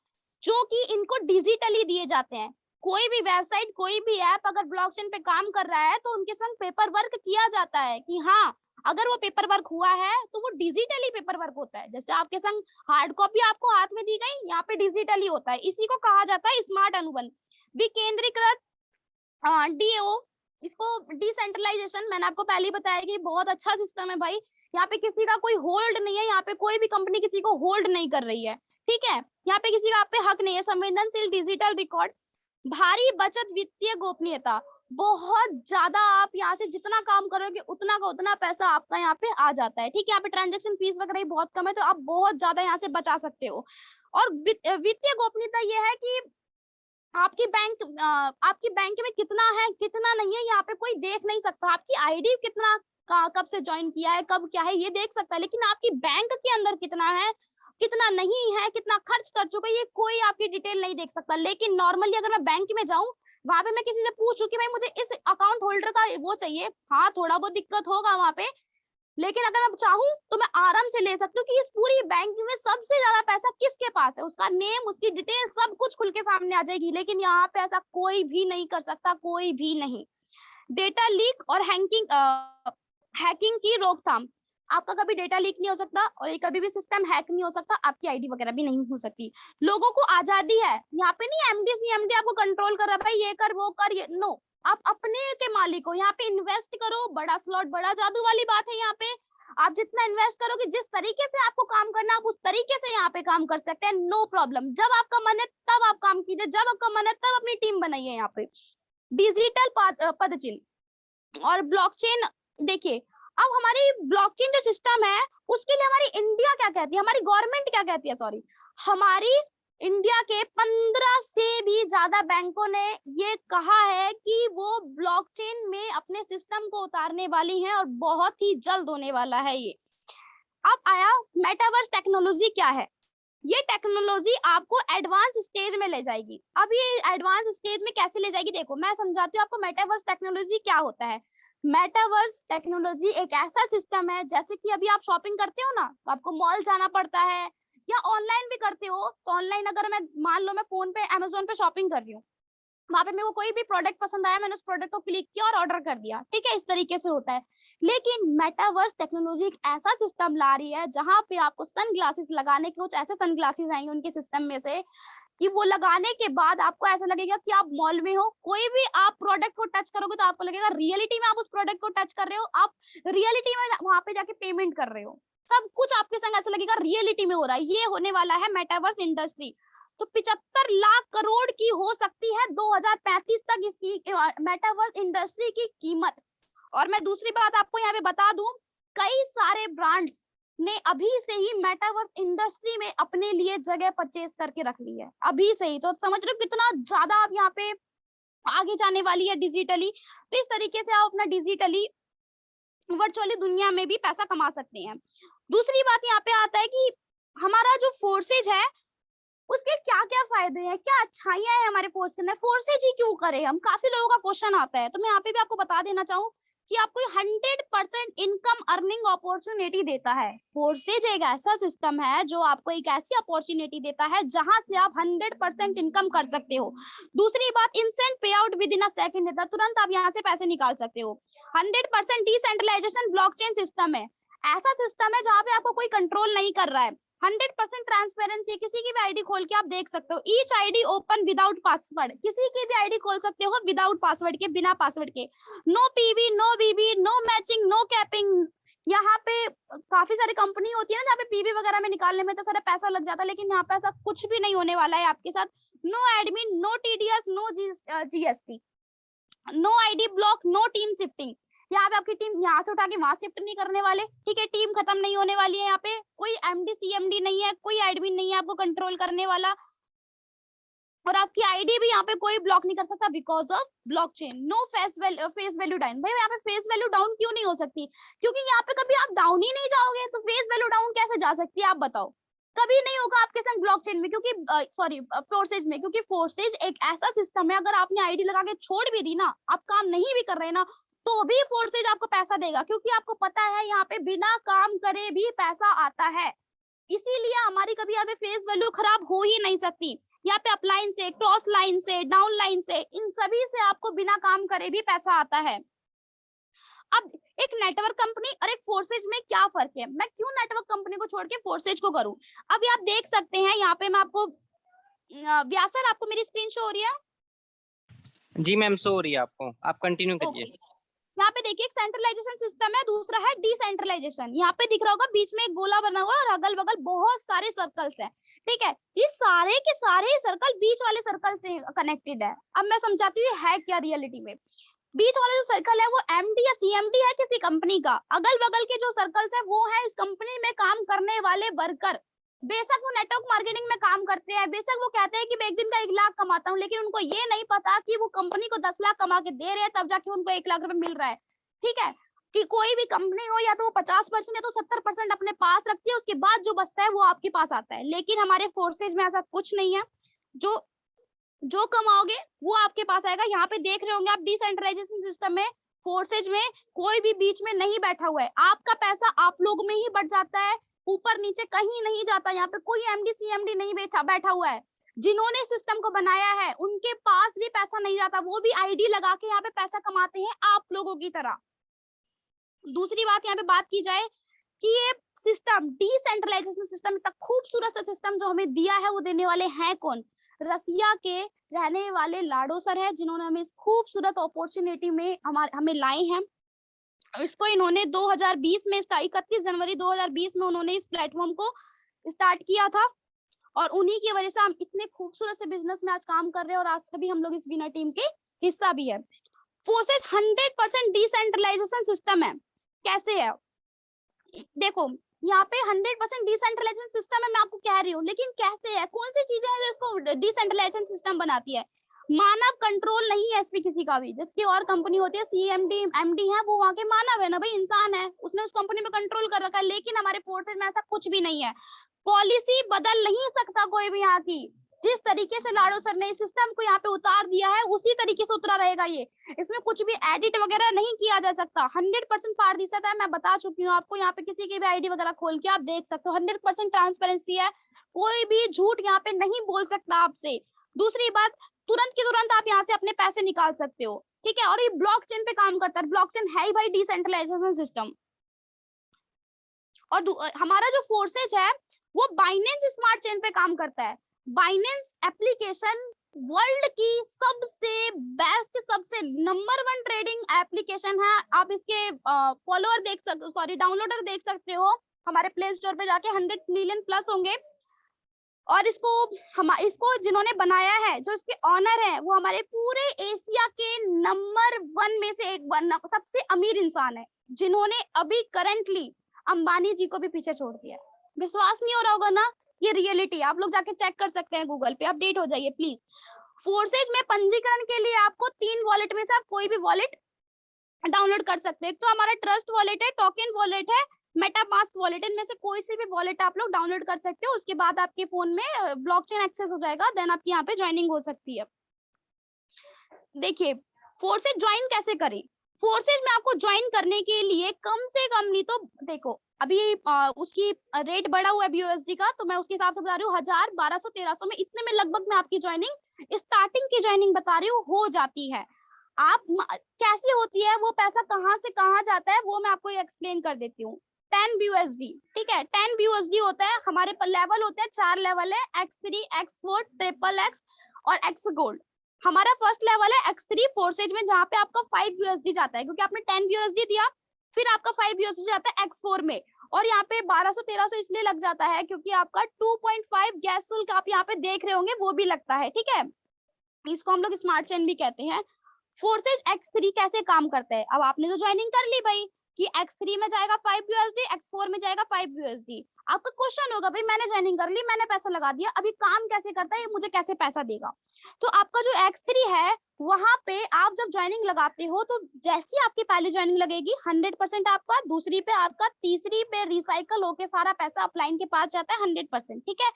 जो कि इनको डिजिटली दिए जाते हैं। कोई भी वेबसाइट, कोई भी ऐप अगर ब्लॉकचेन पे काम कर रहा है तो उनके संग पेपर वर्क किया जाता है कि हाँ अगर वो पेपर वर्क हुआ है तो वो डिजिटली पेपर वर्क होता है। जैसे आपके संग हार्ड कॉपी आपको हाथ में दी गई, यहाँ पे डिजिटली होता है, इसी को कहा जाता है स्मार्ट अनुबंध। विकेंद्रीकृत, डीओ, इसको डिसेंट्रलाइजेशन, मैंने आपको पहले ही बताया कि बहुत अच्छा सिस्टम है भाई, यहाँ पे किसी का कोई होल्ड नहीं है, यहाँ पे कोई भी कंपनी किसी को होल्ड नहीं कर रही है, ठीक है, यहाँ पे किसी का आप पे हक नहीं है। संवेदनशील डिजिटल रिकॉर्ड, भारी बचत, वित्तीय गोपनीयता, बहुत ज्यादा आप यहाँ से जितना काम करोगे उतना का उतना पैसा आपका यहाँ पे आ जाता है। ठीक है, यहाँ पे ट्रांजेक्शन फीस वगैरह भी बहुत कम है, तो आप बहुत ज्यादा यहाँ से बचा सकते हो। और वित्तीय गोपनीयता ये है कि आपकी बैंक में कितना है कितना नहीं है यहाँ पे कोई देख नहीं सकता। आपकी आईडी कितना कब से ज्वाइन किया है, कब क्या है, ये देख सकता है, लेकिन आपकी बैंक के अंदर कितना है कितना नहीं है, कितना खर्च कर चुका है, ये कोई आपकी डिटेल नहीं देख सकता। लेकिन नॉर्मली अगर मैं बैंक में जाऊं, वहां पे मैं किसी से पूछूं कि भाई मुझे इस अकाउंट होल्डर का वो चाहिए, हाँ थोड़ा बहुत दिक्कत होगा वहां पे, लेकिन अगर मैं चाहूँ तो मैं आराम से ले सकती हूँ कि इस पूरी बैंक में सबसे ज्यादा पैसा किसके पास है, उसका नेम, उसकी डिटेल सब कुछ खुल के सामने आ जाएगी। लेकिन यहाँ पे ऐसा कोई भी नहीं कर सकता, कोई भी नहीं। डेटा लीक और हैकिंग की रोकथाम, आपका कभी डेटा लीक नहीं हो सकता और ये कभी भी सिस्टम हैक नहीं हो सकता, आपकी आईडी वगैरह भी नहीं हो सकती। लोगों को आजादी है, यहाँ पे नहीं एमडी सीएमडी आपको कंट्रोल कर रहा है भाई ये कर वो कर, ये नो, आप अपने के मालिक हो। यहाँ पे इन्वेस्ट करो, बड़ा स्लॉट बड़ा जादू वाली बात है। यहाँ पे आप जितना इन्वेस्ट करोगे, जिस तरीके से आपको काम करना है आप उस तरीके से यहाँ पे काम कर सकते हैं, नो प्रॉब्लम। जब आपका मन है तब आप काम कीजिए, जब आपका मन है तब अपनी टीम बनाइए। यहाँ पे डिजिटल पदचिन्ह और ब्लॉकचेन, देखिए अब हमारी ब्लॉकचेन जो सिस्टम है उसके लिए हमारी इंडिया क्या कहती है, हमारी गवर्नमेंट क्या कहती है, सॉरी, हमारी इंडिया के 15 से भी ज्यादा बैंकों ने ये कहा है कि वो ब्लॉकचेन में अपने सिस्टम को उतारने वाली हैं और बहुत ही जल्द होने वाला है ये। अब आया मेटावर्स टेक्नोलॉजी क्या है, ये टेक्नोलॉजी आपको एडवांस स्टेज में ले जाएगी। अब ये एडवांस स्टेज में कैसे ले जाएगी, देखो मैं समझाती हूँ आपको मेटावर्स टेक्नोलॉजी क्या होता है। मेटावर्स टेक्नोलॉजी एक ऐसा सिस्टम है, जैसे कि अभी आप शॉपिंग करते हो ना, तो आपको मॉल जाना पड़ता है या ऑनलाइन भी करते हो, तो ऑनलाइन अगर मैं मान लो मैं फोन पे अमेज़न पे शॉपिंग कर रही हूँ, वहां पे मेरे को कोई भी प्रोडक्ट पसंद आया, मैंने उस प्रोडक्ट को क्लिक किया और ऑर्डर कर दिया, ठीक है, इस तरीके से होता है। लेकिन मेटावर्स टेक्नोलॉजी एक ऐसा सिस्टम ला रही है जहां पे आपको सनग्लासेस लगाने के, कुछ ऐसे सनग्लासेस आएंगे उनके सिस्टम में से कि वो लगाने के बाद आपको ऐसा लगेगा कि आप मॉल में हो, कोई भी आप प्रोडक्ट को टच करोगे तो आपको लगेगा रियलिटी में आप उस प्रोडक्ट को टच कर रहे हो, आप रियलिटी में वहां पे जाके पेमेंट कर रहे हो, सब कुछ आपके संग ऐसा लगेगा रियलिटी में हो रहा है। ये होने वाला है मेटावर्स इंडस्ट्री। तो 75 लाख करोड़ की हो सकती है 2035 तक इसकी मेटावर्स इंडस्ट्री की कीमत। और मैं दूसरी बात आपको यहाँ पे बता दूं, कई सारे ब्रांड्स ने अभी से ही मेटावर्स इंडस्ट्री में अपने लिए जगह परचेज करके रख ली है, अभी से ही। तो समझ रहे हो कितना ज्यादा आप यहाँ पे आगे जाने वाली है डिजिटली। तो इस तरीके से आप अपना डिजिटली वर्चुअली दुनिया में भी पैसा कमा सकते हैं। दूसरी बात यहाँ पे आता है कि हमारा जो फोर्सेज है उसके क्या क्या फायदे हैं, क्या अच्छाइयां हैं हमारे फोर्स के अंदर, फोर्सेज ही क्यों करें हम, काफी लोगों का क्वेश्चन आता है। तो मैं यहाँ पे भी आपको बता देना चाहूँ कि आपको 100% इनकम अर्निंग अपॉर्चुनिटी देता है। फोर्सेज एक ऐसा सिस्टम है जो आपको एक ऐसी अपॉर्चुनिटी देता है जहां से आप 100% इनकम कर सकते हो। दूसरी बात, इंस्टेंट पे out with in a second देता है, तुरंत आप यहाँ से पैसे निकाल सकते हो। 100% डिसेंट्रलाइजेशन ब्लॉकचेन सिस्टम है, ऐसा सिस्टम है जहाँ पे आपको कोई कंट्रोल नहीं कर रहा है। 100% ट्रांसपेरेंसी, किसी की भी आईडी खोल के आप देख सकते हो। Each ID open without password, किसी की भी आईडी खोल सकते हो विदाउट पासवर्ड के, बिना पासवर्ड के। नो पीवी, नो वीवी, नो मैचिंग, नो कैपिंग। यहाँ पे काफी सारी कंपनी होती है ना जहाँ पे पीवी वगैरह में निकालने में तो सारा पैसा लग जाता है, लेकिन यहाँ पे ऐसा कुछ भी नहीं होने वाला है आपके साथ। No admin, no TDS, no GST, no ID block, no team shifting. यहाँ पे आपकी टीम यहाँ से उठा के वहां शिफ्ट नहीं करने वाले, ठीक है, टीम खत्म नहीं होने वाली है। यहाँ पे कोई एमडी सीएमडी नहीं है, कोई एडमिन नहीं है आपको कंट्रोल करने वाला, और आपकी आईडी भी यहाँ पे कोई ब्लॉक नहीं कर सकता because of blockchain. No face value down, भाई यहाँ पे फेस वैल्यू डाउन क्यों नहीं हो सकती, क्योंकि यहाँ पे कभी आप डाउन ही नहीं जाओगे तो फेस वैल्यू डाउन कैसे जा सकती है, आप बताओ। कभी नहीं होगा आपके संग ब्लॉकचेन में, क्योंकि सॉरी फोर्सेज में, क्योंकि फोर्सेज एक ऐसा सिस्टम है, अगर आपने आईडी लगा के छोड़ भी दी ना, आप काम नहीं भी कर रहे ना, तो भी फोर्सेज आपको पैसा देगा, क्योंकि आपको पता है यहाँ पे बिना काम करे भी पैसा आता है। इसीलिए हमारी कभी यहाँ पे फेस वैल्यू खराब हो ही नहीं सकती। यहाँ पे अपलाइन से, क्रॉस लाइन से, डाउन लाइन से, इन सभी से आपको बिना काम करे भी पैसा आता है। अब एक नेटवर्क कंपनी और एक फोर्सेज में क्या फर्क है, मैं क्यों नेटवर्क कंपनी को छोड़ के फोर्सेज को करूं। अभी आप देख सकते हैं यहाँ पे मैं आपको, व्यासर आपको मेरी स्क्रीन शो हो रही है? जी मैम शो हो रही है आपको, आप कंटिन्यू करिए। यहाँ पे देखिए एक सेंट्रलाइजेशन सिस्टम है, दूसरा है डिसेंट्रलाइजेशन। यहाँ पे दिख रहा होगा बीच में एक गोला बना हुआ है और अगल बगल बहुत सारे सर्कल्स हैं, ठीक है, ये सारे के सारे सर्कल बीच वाले सर्कल से कनेक्टेड है। अब मैं समझाती हूँ है क्या रियलिटी में। बीच वाला जो सर्कल है वो एमडी या सीएमडी है किसी कंपनी का, अगल बगल के जो सर्कल्स है वो है इस कंपनी में काम करने वाले वर्कर। बेशक वो नेटवर्क मार्केटिंग में काम करते हैं, बेशक वो कहते हैं कि मैं एक दिन का 1 लाख कमाता हूँ, लेकिन उनको ये नहीं पता कि वो कंपनी को 10 लाख कमा के दे रहे हैं, तब जाके उनको 1 लाख रुपए मिल रहा है। ठीक है, कि कोई भी कंपनी हो या तो वो 50% या तो 70% अपने पास रखती है, उसके बाद जो बचता है वो आपके पास आता है। लेकिन हमारे फोर्सेज में ऐसा कुछ नहीं है, जो कमाओगे वो आपके पास आएगा। यहाँ पे देख रहे होंगे आप, डिसेंट्रलाइजेशन सिस्टम में फोर्सेज में कोई भी बीच में नहीं बैठा हुआ है, आपका पैसा आप लोग में ही बढ़ जाता है, ऊपर नीचे कहीं नहीं जाता। यहाँ पे कोई एमडी सीएमडी नहीं बैठा हुआ है, जिन्होंने सिस्टम को बनाया है उनके पास भी पैसा नहीं जाता, वो भी आईडी लगा के यहाँ पे पैसा कमाते हैं आप लोगों की तरह। दूसरी बात यहाँ पे बात की जाए कि ये सिस्टम डिसेंट्रलाइजेशन सिस्टम, इतना खूबसूरत सा सिस्टम जो हमें दिया है, वो देने वाले हैं कौन? रसिया के रहने वाले लाडो सर है, जिन्होंने हमें इस खूबसूरत अपॉर्चुनिटी में हमें लाए हैं। इसको इन्होंने 2020 में 31 जनवरी 2020 में उन्होंने इस प्लेटफॉर्म को स्टार्ट किया था, और उन्हीं की वजह से हम इतने खूबसूरत से बिजनेस में आज काम कर रहे हैं, और आज सभी हम लोग इस विनर टीम के हिस्सा भी है। फोर्सेज 100% डिसेंट्रलाइजेशन सिस्टम है। कैसे है देखो, यहाँ पे 100% डिसेंट्रलाइजेशन सिस्टम है, मैं आपको कह रही हूँ, लेकिन कैसे है, कौन सी चीजें हैं जो इसको डिसेंट्रलाइजेशन सिस्टम बनाती है? मानव कंट्रोल नहीं है इसमें किसी का भी, जिसकी और कंपनी होती है सीएमडी एमडी है, वो वहां के मानव है ना भाई, इंसान है, उसने उस कंपनी में कंट्रोल कर रखा है। लेकिन हमारे फोर्सेज में ऐसा कुछ भी नहीं है, पॉलिसी बदल नहीं सकता कोई भी यहाँ की। जिस तरीके से लाडो सर ने इस सिस्टम को यहाँ पे उतार दिया है उसी तरीके से उतरा रहेगा ये, इसमें कुछ भी एडिट वगैरह नहीं किया जा सकता। 100% पारदर्शिता है, मैं बता चुकी हूँ आपको, यहाँ पे किसी की भी आईडी वगैरह खोल के आप देख सकते हो, 100% ट्रांसपेरेंसी है, कोई भी झूठ यहाँ पे नहीं बोल सकता आपसे। दूसरी बात, तुरंत की तुरंत आप यहाँ से अपने पैसे निकाल सकते हो, ठीक है, और ये ब्लॉकचेन पे काम करता है, ब्लॉकचेन है ही भाई डिसेंट्रलाइजेशन सिस्टम। और हमारा जो फोर्सेज है वो बाइनेंस स्मार्ट चेन पे काम करता है। बाइनेंस एप्लीकेशन वर्ल्ड की सबसे बेस्ट, सबसे नंबर 1 ट्रेडिंग एप्लीकेशन है। आप इसके फॉलोअर देख सकते, सॉरी डाउनलोडर देख सकते हो, हमारे प्ले स्टोर पे जाके 100 मिलियन प्लस होंगे। और इसको जिन्होंने बनाया है, जो इसके ऑनर है, वो हमारे पूरे एशिया के नंबर 1 में से एक सबसे अमीर इंसान है, जिन्होंने अभी करंटली अंबानी जी को भी पीछे छोड़ दिया। विश्वास नहीं हो रहा होगा ना, ये रियलिटी, आप लोग जाके चेक कर सकते हैं, गूगल पे अपडेट हो जाइए प्लीज। फोर्सेज में पंजीकरण के लिए आपको 3 वॉलेट में से आप कोई भी वॉलेट डाउनलोड कर सकते हैं। एक तो हमारा ट्रस्ट वॉलेट है, टोकन वॉलेट है, मेटामास्क वॉलेट, इनमें से कोई सी भी वॉलेट आप लोग डाउनलोड कर सकते हो। उसके बाद आपके फोन में ब्लॉकचेन एक्सेस हो जाएगा, देन आपकी यहाँ पे ज्वाइनिंग हो सकती है। देखिए फोर्सेज ज्वाइन कैसे करें। फोर्सेज में आपको ज्वाइन करने के लिए कम से कम नहीं तो देखो, अभी उसकी रेट बढ़ा हुआ है BUSD का, तो मैं उसके हिसाब से बता रही हूँ 1000, 1200, 1300 में, इतने में लगभग मैं आपकी ज्वाइनिंग, स्टार्टिंग की ज्वाइनिंग बता रही हूँ, हो जाती है। आप कैसे होती है, वो पैसा कहाँ से कहाँ जाता है, वो मैं आपको एक्सप्लेन कर देती हूँ। 10 BUSD, ठीक है, 10 BUSD होता है, हमारे लेवल होते हैं, 4 लेवल है, X3, X4, XXX और X गोल्ड। हमारा फर्स्ट लेवल है X3 फोर्सेज में, जहाँ पे आपका 5 USD जाता है, क्योंकि आपने 10 USD दिया, फिर आपका 5 USD जाता है X4 में, और यहाँ पे 1200-1300 इसलिए लग जाता है क्योंकि आपका 2.5 गैस शुल्क आप यहाँ पे देख रहे होंगे, वो भी लगता है, ठीक है, इसको हम लोग स्मार्ट चेन भी कहते हैं। फोर्सेज X3 कैसे काम करता है, अब आपने तो ज्वाइनिंग कर ली भाई कि X3 में जाएगा 5 USD, X4 में जाएगा 5 USD। आपका क्वेश्चन होगा भाई मैंने ज्वाइनिंग कर ली, मैंने पैसा लगा दिया, अभी काम कैसे करता है, ये मुझे कैसे पैसा देगा? तो आपका जो X3 है, वहां पे आप जब ज्वाइनिंग लगाते हो, तो जैसी आपकी पहली ज्वाइनिंग लगेगी 100% आपका, दूसरी पे आपका, तीसरी पे रिसाइकल होके सारा पैसा अपलाइन के पास जाता है 100%, ठीक है,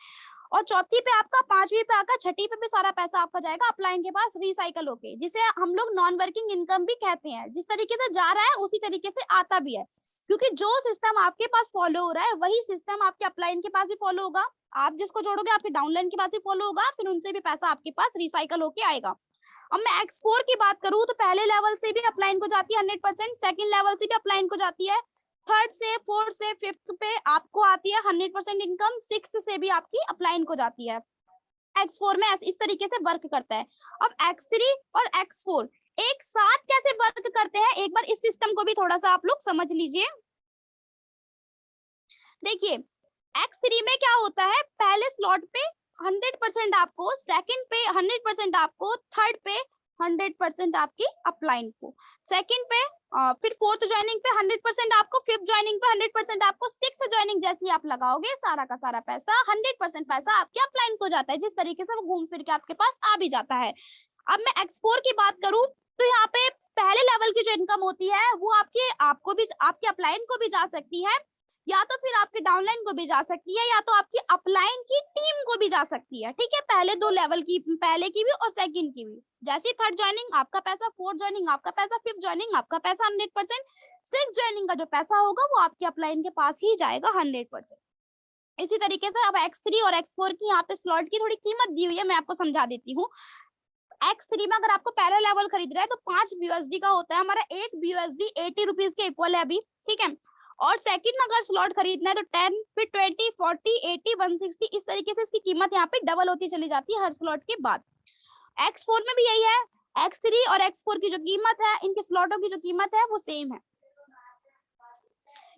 और चौथी पे आपका, पांचवी पे आपका, छठी पे भी सारा पैसा आपका जाएगा अपलाइन के पास रिसाइकल होके, जिसे हम लोग नॉन वर्किंग इनकम भी कहते हैं। जिस तरीके से जा रहा है उसी तरीके से आता भी है, क्योंकि जो सिस्टम आपके पास फॉलो हो रहा है वही सिस्टम आपके अपलाइन के पास भी फॉलो होगा। आप जिसको जोड़ोगे आपके डाउनलाइन के पास भी फॉलो होगा, फिर उनसे भी पैसा आपके पास रिसाइकल होके आएगा। अब मैं X4 की बात करूं तो पहले लेवल से भी अपलाइन को जाती है 100%, सेकंड लेवल से भी अपलाइन को जाती है, थर्ड से, फोर्थ से, फिफ्थ पे आपको आती है 100% इनकम, सिक्स्थ से भी आपकी अपलाइन को जाती है। X4 में इस तरीके से वर्क करता है। अब X3 और X4 एक साथ कैसे वर्क करते हैं, एक बार इस सिस्टम को भी थोड़ा सा आप लोग समझ लीजिए। देखिए X3 में क्या होता है, पहले स्लॉट पे 100% आपको, सेकंड पे 100% आपको, थर्ड पे 100% आपकी अपलाइन को। सेकंड पे फिर फोर्थ ज्वाइनिंग पे 100% आपको, फिफ्थ ज्वाइनिंग पे 100% आपको, सिक्स्थ ज्वाइनिंग जैसे ही आप लगाओगे सारा का सारा पैसा 100% पैसा आपके अपलाइन को जाता है, जिस तरीके से वो घूम फिर के आपके पास आ भी जाता है। अब मैं X4 की बात करूं तो यहाँ पे पहले लेवल की जो इनकम होती है वो आपको भी, आपके अपलाइन को भी जा सकती है, या तो फिर आपके डाउनलाइन को भी जा सकती है, या तो आपकी अपलाइन की टीम को भी जा सकती है। ठीक है, पहले दो लेवल की, पहले की भी और सेकंड की भी। जैसे थर्ड ज्वाइनिंग आपका पैसा, फोर्थ ज्वाइनिंग आपका पैसा, फिफ्थ ज्वाइनिंग आपका पैसा 100%, सिक्स्थ ज्वाइनिंग का जो पैसा होगा वो आपके अपलाइन के पास ही जाएगा 100%। इसी तरीके से अब X3 और X4 की यहाँ पे स्लॉट की थोड़ी कीमत दी हुई है, मैं आपको समझा देती हूँ। X3 में अगर आपको पहला लेवल खरीद रहा है तो 5 BUSD का होता है हमारा, एक BUSD 80 रुपीज के इक्वल है अभी। ठीक है, और सेकंड अगर स्लॉट खरीदना है तो 10, फिर 20, 40, 80, 160, इस तरीके से इसकी कीमत यहाँ पे डबल होती चली जाती है हर स्लॉट के बाद। X4 में भी यही है, X3 और X4 की जो कीमत है, इनके स्लॉटों की जो कीमत है वो सेम है।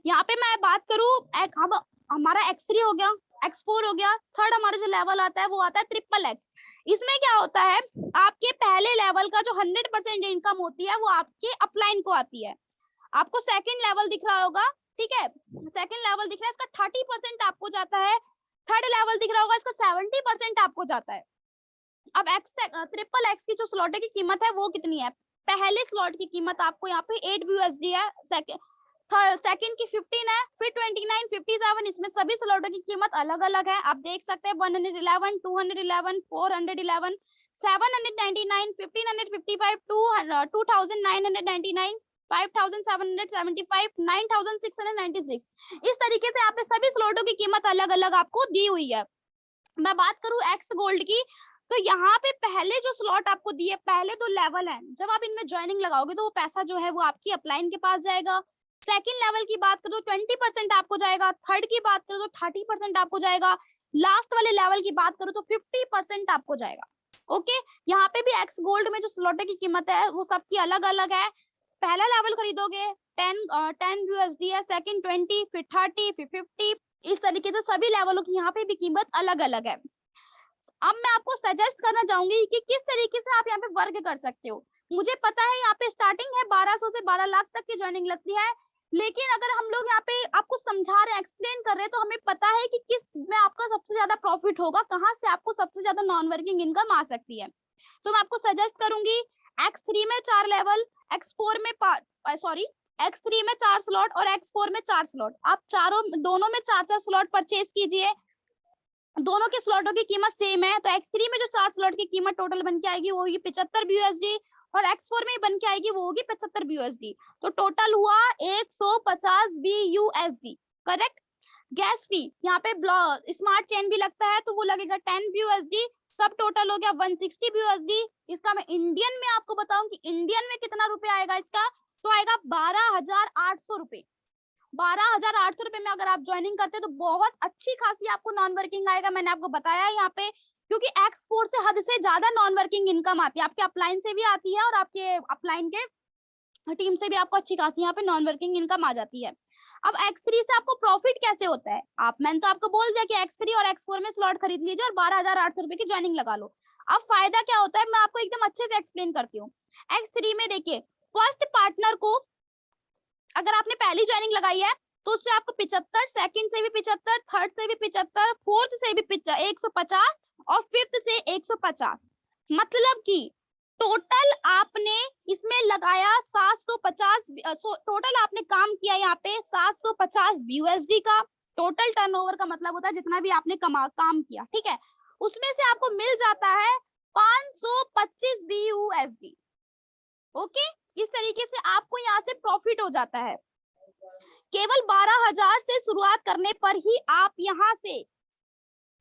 यहाँ पे मैं बात करूं, अब हमारा X3 हो गया, X4 हो गया, थर्ड हमारा जो लेवल आता है वो आता है XXX। इसमें क्या होता है, आपके पहले लेवल का जो 100% इनकम होती है वो आपके अपलाइन को आती है। आपको सेकंड लेवल दिख रहा होगा, ठीक है, सेकंड लेवल दिख रहा है, इसका 30% आपको जाता है। थर्ड लेवल दिख रहा होगा, इसका 70% आपको जाता है। अब XXX की जो स्लॉट की कीमत है वो कितनी है, पहले स्लॉट की कीमत आपको यहाँ पे 8 BUSD है, सेकंड की 15 है, फिर 29, 57, इसमें सभी स्लॉटों की कीमत अलग अलग है। आप देख सकते हैं 111, 211, 411, 799, 1555, 2999, 5775, 9696। इस तरीके से यहाँ पे सभी स्लॉटों की कीमत अलग अलग आपको दी हुई है। मैं बात करूं X गोल्ड की, तो यहाँ पे पहले जो स्लॉट आपको दिए, पहले दो लेवल हैं, जब आप इनमें ज्वाइनिंग लगाओगे तो वो पैसा जो है वो आपकी अपलाइन के पास जाएगा। सेकंड लेवल की बात करो तो 20% आपको जाएगा, थर्ड की बात करो तो 30% आपको जाएगा, लास्ट वाले लेवल की बात करो तो 50% आपको जाएगा। ओके, यहाँ पे भी X गोल्ड में जो स्लॉट की कीमत है वो सबकी अलग अलग है। पहला लेवल खरीदोगे 10 USD है, सेकंड 20, फिर 30, फिर 50, इस तरीके से सभी लेवलों की यहाँ पे भी कीमत अलग अलग है। अब मैं आपको सजेस्ट करना चाहूंगी कि किस तरीके से आप यहाँ पे वर्क कर सकते हो। मुझे पता है यहाँ पे स्टार्टिंग है 1200 से 12 लाख तक की ज्वाइनिंग लगती है, लेकिन अगर हम लोग यहाँ पे आपको समझा रहे हैं, एक्सप्लेन कर रहे हैं, तो हमें पता है कि किस में आपका सबसे ज्यादा प्रॉफिट होगा, कहाँ से आपको सबसे ज्यादा नॉन वर्किंग इनकम आ सकती है। तो मैं आपको सजेस्ट करूंगी X3 में 4 लेवल, X4 में X3 में 4 स्लॉट और X4 में 4 स्लॉट, आप दोनों में 4-4 स्लॉट परचेज कीजिए। दोनों के स्लॉटों की कीमत सेम है, तो X3 में जो 4 स्लॉट की कीमत टोटल बन के आएगी वो होगी 75 BUSD, और X4 में बन के आएगी वो होगी 75 BUSD। तो टोटल हुआ 150 BUSD, करेक्ट। गैस फी यहाँ पे स्मार्ट चेन भी लगता है तो वो लगेगा 10 BUSD, सब टोटल हो गया 160 BUSD। इसका मैं इंडियन में आपको बताऊं कि इंडियन में कितना रुपए आएगा इसका, तो आएगा 12,800 रुपए। 12,800 रुपए में अगर आप ज्वाइनिंग करते हैं तो बहुत अच्छी खासी आपको नॉन वर्किंग आएगा। मैंने आपको बताया है यहाँ पे, क्योंकि X4 से हद से ज्यादा नॉन वर्किंग इनकम आती है, आपके अपलाइन से भी आती है और आपके अपलाइन के टीम से भी आपको अच्छी खासी यहाँ पे नॉन वर्किंग इनकम आ जाती है। अब X3 से आपको प्रॉफिट कैसे होता है, मैंने तो आपको बोल दिया कि X3 और X4 में स्लॉट खरीद लीजिए और 12,800 रुपए की ज्वाइनिंग लगा लो। अब फायदा क्या होता है मैं आपको एकदम अच्छे से एक्सप्लेन करती हूँ। X3 में देखिए, फर्स्ट पार्टनर को अगर आपने पहली ज्वाइनिंग लगाई है तो उससे आपको 75, सेकंड से भी 75, थर्ड से भी 75, फोर्थ से भी 150 और फिफ्थ से 150, मतलब कि टोटल आपने इसमें लगाया 750, टोटल आपने काम किया यहाँ पे 750 BUSD का। टोटल टर्नओवर का मतलब होता है जितना भी आपने काम किया, ठीक है, उसमें से आपको मिल जाता है 525 BUSD। ओके, इस तरीके से आपको यहाँ से प्रॉफिट हो जाता है। केवल 12,000 से शुरुआत करने पर ही आप यहाँ से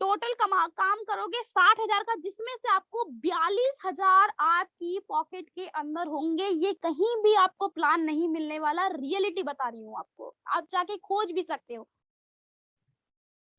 टोटल काम करोगे 60,000 का, जिसमें से आपको 42,000 आपकी पॉकेट के अंदर होंगे। ये कहीं भी आपको प्लान नहीं मिलने वाला, रियलिटी बता रही हूँ आपको, आप जाके खोज भी सकते हो।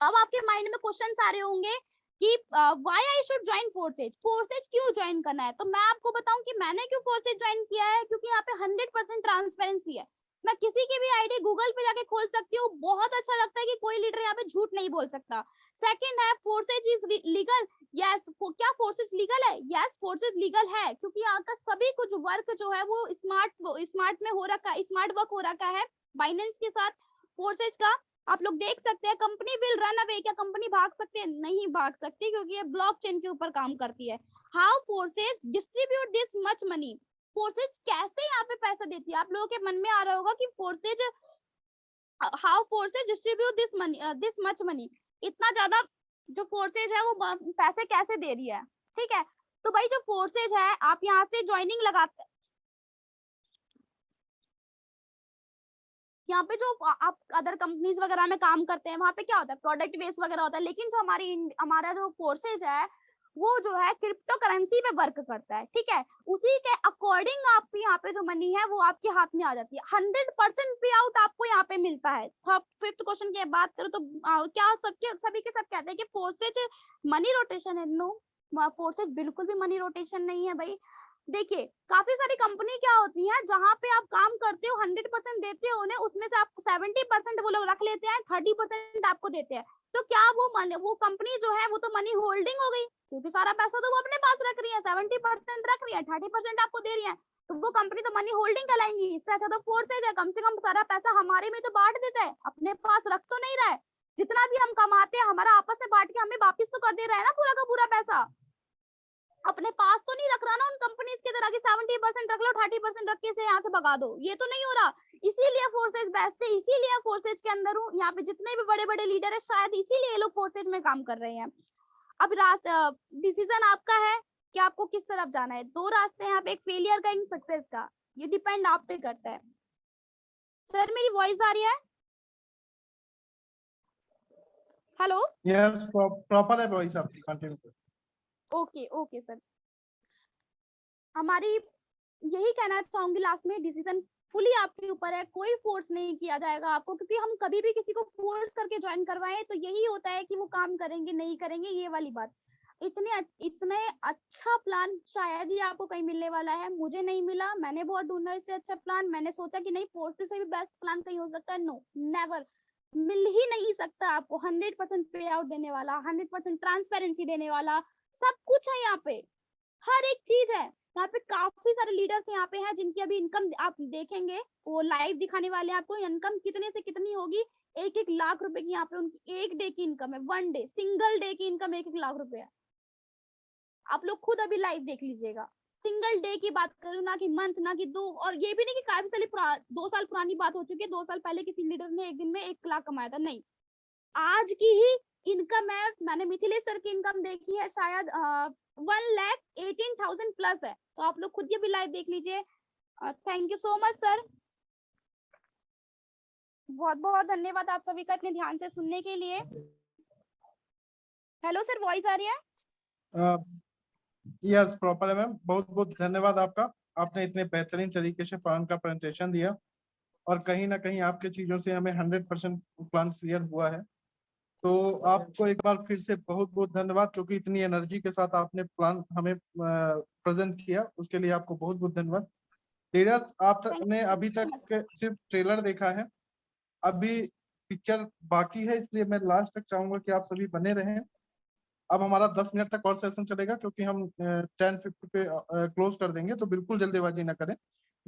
अब आपके माइंड में क्वेश्चन आ रहे होंगे कि why I should join forces, forces क्यों ज्वाइन करना है। तो मैं आपको बताऊं कि मैंने क्यों फोर्सेज ज्वाइन किया है, क्योंकि यहाँ पे 100% ट्रांसपेरेंसी है। मैं किसी की भी आईडी गूगल पे जाके खोल सकती हूँ। बहुत अच्छा लगता है कि कोई लीडर यहाँ पे झूठ नहीं बोल सकता। सेकंड है फोर्सेज इज लीगल। यस, क्या फोर्सेज लीगल है? यस, फोर्सेज लीगल है, क्योंकि यहाँ का सभी कुछ वर्क जो है वो स्मार्ट में हो रखा है, स्मार्ट वर्क हो रखा है बाइनेंस के साथ फोर्सेज का। आप लोग देख सकते हैं कंपनी विल रन अवे। क्या कंपनी भाग सकती है? नहीं भाग सकती, क्योंकि ये ब्लॉकचेन के ऊपर काम करती है। How forces distribute this much money. Forces कैसे यहाँ पे पैसा देती है? आप लोगों के मन में आ रहा होगा कि forces, how forces distribute this much money. इतना ज्यादा जो फोर्सेज है वो पैसे कैसे दे रही है? ठीक है, तो भाई जो फोर्सेज है, आप यहाँ से ज्वाइनिंग लगाते, यहाँ पे जो आप अदर कंपनीज वगैरह में काम करते हैं वहां पे क्या होता है, प्रोडक्ट बेस वगैरह होता है। लेकिन जो हमारा जो फोर्सेज है वो जो है क्रिप्टो करेंसी पे वर्क करता है। ठीक है, उसी के अकॉर्डिंग आप यहाँ पे जो मनी है वो आपके हाथ में आ जाती है। 100% पे आउट आपको यहाँ पे मिलता है। फिफ्थ क्वेश्चन की बात करो तो क्या सभी के सब कहते हैं कि फोर्सेज मनी रोटेशन है? नो, फोर्सेज बिल्कुल भी मनी रोटेशन नहीं है भाई। देखिए, काफी सारी कंपनी क्या होती है जहां पे आप काम करते हो, 100% देते हो उन्हें, उसमें से आप 70% वो लोग रख लेते हैं, 30% आपको देते हैं। तो क्या वो कंपनी जो है वो तो मनी होल्डिंग हो गई, क्योंकि सारा पैसा तो वो अपने पास रख रही है, 70% रख रही है, 30% आपको दे रही है, तो वो कंपनी तो मनी होल्डिंग कहलाएंगी। इससे अच्छा तो फोर्सेज है, कम से कम सारा पैसा हमारे में तो बांट देता है, अपने पास रख तो नहीं रहा है। जितना भी हम कमाते हैं हमारा आपस में बांट के हमें वापिस तो कर दे रहा है ना पूरा का पूरा पैसा, अपने पास तो नहीं रख रहा ना उन कंपनीज की तरह कि 70% रख लो, 30% रख के से यहाँ से भगा दो। ये तो नहीं हो रहा। इसीलिए फोर्सेज बेस्ट है, इसीलिए फोर्सेज के अंदर हूँ। यहाँ पे जितने भी बड़े बड़े लीडर है शायद इसीलिए ये लोग फोर्सेज में काम कर रहे हैं। अब डिसीजन आपका है कि आपको किस तरफ जाना है। दो रास्ते हैं यहाँ पे, एक फेलियर का, एक सक्सेस का। ये डिपेंड आप पे करता है। सर मेरी वॉइस आ रही है? हेलो? यस, प्रॉपर है वॉइस आपकी, कंटिन्यू। ओके ओके सर, हमारी यही कहना चाहूंगी लास्ट में, डिसीजन फुली आपके ऊपर है, कोई फोर्स नहीं किया जाएगा आपको, क्योंकि हम कभी भी किसी को फोर्स करके ज्वाइन करवाएं तो यही होता है कि वो काम करेंगे नहीं करेंगे, ये वाली बात। इतने अच्छा प्लान शायद ही आपको कहीं मिलने वाला है, मुझे नहीं मिला, मैंने बहुत ढूंढा इससे अच्छा प्लान। मैंने सोचा कि नहीं, फोर्सेस से भी बेस्ट प्लान कहीं हो सकता है। नो, नेवर, मिल ही नहीं सकता आपको। 100% पे आउट देने वाला, 100% ट्रांसपेरेंसी देने वाला, सब कुछ है यहाँ पे, हर एक चीज है यहाँ पे। काफी सारे लीडर्स यहाँ पे हैं जिनकी अभी इनकम आप देखेंगे, वो लाइव दिखाने वाले हैं आपको, इनकम कितने से कितनी होगी। 1-1 लाख रुपए की यहाँ पे उनकी एक डे की इनकम है, 1 डे सिंगल डे की इनकम 1-1 लाख रुपए है। आप लोग खुद अभी लाइव देख लीजिएगा। सिंगल डे की बात करूँ, ना कि मंथ, ना कि 2, और ये भी नहीं कि काफी साल 2 साल पुरानी बात हो चुकी है, 2 साल पहले किसी लीडर ने एक दिन में 1 लाख कमाया था, नहीं, आज की ही इनकम है। मैंने मिथिलेश सर की इनकम देखी है, शायद 1,18,000 प्लस है। तो आप लोग खुद ये भी लाइव देख लीजिए। Thank you so much sir, बहुत बहुत धन्यवाद आप सभी का इतने ध्यान से सुनने के लिए। हेलो सर, वॉइस आ रही है? यस, प्रॉपर है मैम। बहुत बहुत धन्यवाद आपका, आपने इतने बेहतरीन तरीके से प्लान का प्रेजेंटेशन दिया, और कहीं ना कहीं आपके चीजों से हमें 100% प्लान क्लियर हुआ है। तो आपको एक बार फिर से बहुत बहुत धन्यवाद, क्योंकि इतनी एनर्जी के साथ आपने प्लान हमें प्रेजेंट किया, उसके लिए आपको बहुत बहुत धन्यवाद। लीडर्स, आपने अभी तक सिर्फ ट्रेलर देखा है, अभी पिक्चर बाकी है, इसलिए मैं लास्ट तक चाहूंगा कि आप सभी बने रहें। अब हमारा 10 मिनट तक और सेशन चलेगा, क्योंकि हम 10:50 पे क्लोज कर देंगे, तो बिल्कुल जल्दीबाजी ना करें,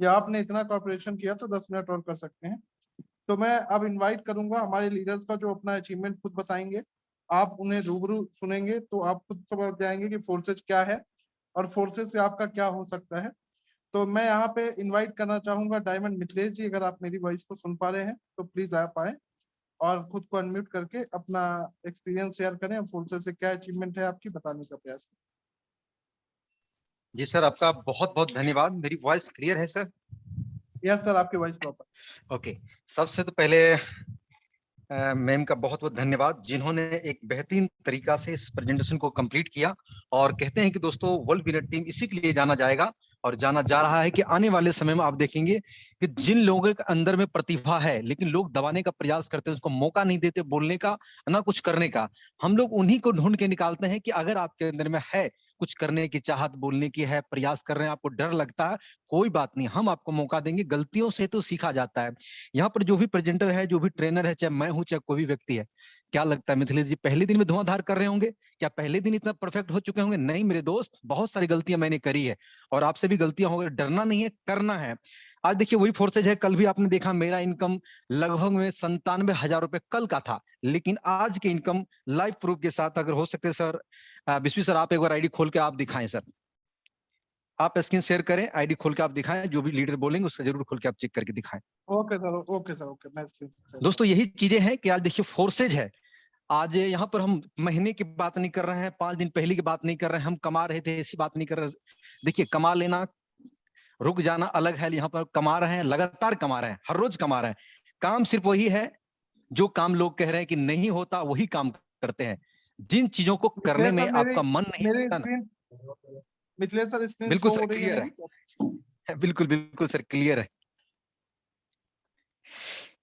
या आपने इतना कॉपरेशन किया तो 10 मिनट और कर सकते हैं। तो मैं अब इनवाइट करूंगा हमारे लीडर्स का, जो अपना अचीवमेंट खुद बताएंगे, आप उन्हें रूबरू सुनेंगे तो आप खुद समझ जाएंगे कि फोर्सेज क्या है और फोर्सेज से आपका क्या हो सकता है। तो मैं यहाँ पे इनवाइट करना चाहूंगा डायमंड मिथिलेश जी, अगर आप मेरी वॉइस को सुन पा रहे हैं तो प्लीज आप आए और खुद को अनम्यूट करके अपना एक्सपीरियंस शेयर करें, फोर्सेज से क्या अचीवमेंट है आपकी बताने का प्रयास करें। जी सर, आपका बहुत बहुत धन्यवाद। मेरी वॉइस क्लियर है सर? यस सर, आपकी वॉइस प्रॉपर। ओके, सबसे तो पहले मैम का बहुत बहुत धन्यवाद, जिन्होंने एक बेहतरीन तरीका से इस प्रेजेंटेशन को कंप्लीट किया। और कहते हैं कि दोस्तों, वर्ल्ड विनर टीम इसी के लिए जाना जाएगा और जाना जा रहा है कि आने वाले समय में आप देखेंगे कि जिन लोगों के अंदर में प्रतिभा है लेकिन लोग दबाने का प्रयास करते हैं, उसको मौका नहीं देते बोलने का, ना कुछ करने का, हम लोग उन्हीं को ढूंढ के निकालते हैं कि अगर आपके अंदर में है कुछ करने की चाहत बोलने की है, प्रयास कर रहे हैं, आपको डर लगता है, कोई बात नहीं, हम आपको मौका देंगे। गलतियों से तो सीखा जाता है। यहाँ पर जो भी प्रेजेंटर है, जो भी ट्रेनर है, चाहे मैं हूं चाहे कोई भी व्यक्ति है, क्या लगता है मिथिलेश जी पहले दिन में धुआंधार कर रहे होंगे? क्या पहले दिन इतना परफेक्ट हो चुके होंगे? नहीं मेरे दोस्त, बहुत सारी गलतियां मैंने करी है और आपसे भी गलतियां होंगी। डरना नहीं है, करना है। आज देखिए वही फोर्सेज है, कल भी आपने देखा मेरा इनकम लगभग में 97,000 रुपए कल का था, लेकिन आज के इनकम लाइव प्रूफ के साथ, अगर हो सकते सर बिस्वी सर आप एक बार आईडी खोल के आप दिखाएं सर, आप स्क्रीन शेयर करें, आईडी खोल के आप दिखाएं, जो भी लीडर बोलेंगे उसका जरूर खोल के आप चेक करके दिखाएं। Okay sir, okay sir, okay. मैं दोस्तों यही चीजें हैं कि आज देखिए फोर्सेज है। आज यहाँ पर हम महीने की बात नहीं कर रहे हैं, 5 दिन पहले की बात नहीं कर रहे हैं, हम कमा रहे थे ऐसी बात नहीं कर रहे। देखिए कमा लेना, रुक जाना अलग है। यहाँ पर कमा रहे हैं, लगातार कमा रहे हैं, हर रोज कमा रहे हैं। काम सिर्फ वही है जो काम लोग कह रहे हैं कि नहीं होता, वही काम करते हैं। जिन चीजों को करने में आपका मन नहीं मेरी लगता स्क्रीन, मिथिलेश सर स्क्रीन बिल्कुल शो सर हो रही क्लियर है, बिल्कुल बिल्कुल सर क्लियर है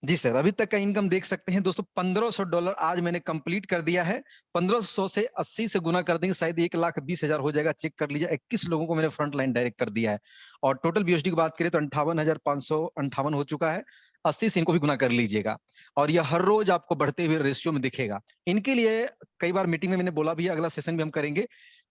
जी सर। अभी तक का इनकम देख सकते हैं दोस्तों, $1500 आज मैंने कंप्लीट कर दिया है। 1500 से 80 से गुना कर देंगे, शायद 1,20,000 हो जाएगा, चेक कर लीजिए। 21 लोगों को मैंने फ्रंट लाइन डायरेक्ट कर दिया है। और टोटल बीएसडी की बात करें तो 58,558 हो चुका है। 80 से इनको भी गुना कर लीजिएगा और यह हर रोज आपको बढ़ते हुए रेशियो में दिखेगा। इनके लिए कई बार मीटिंग में मैंने बोला भी, अगला सेशन भी हम करेंगे।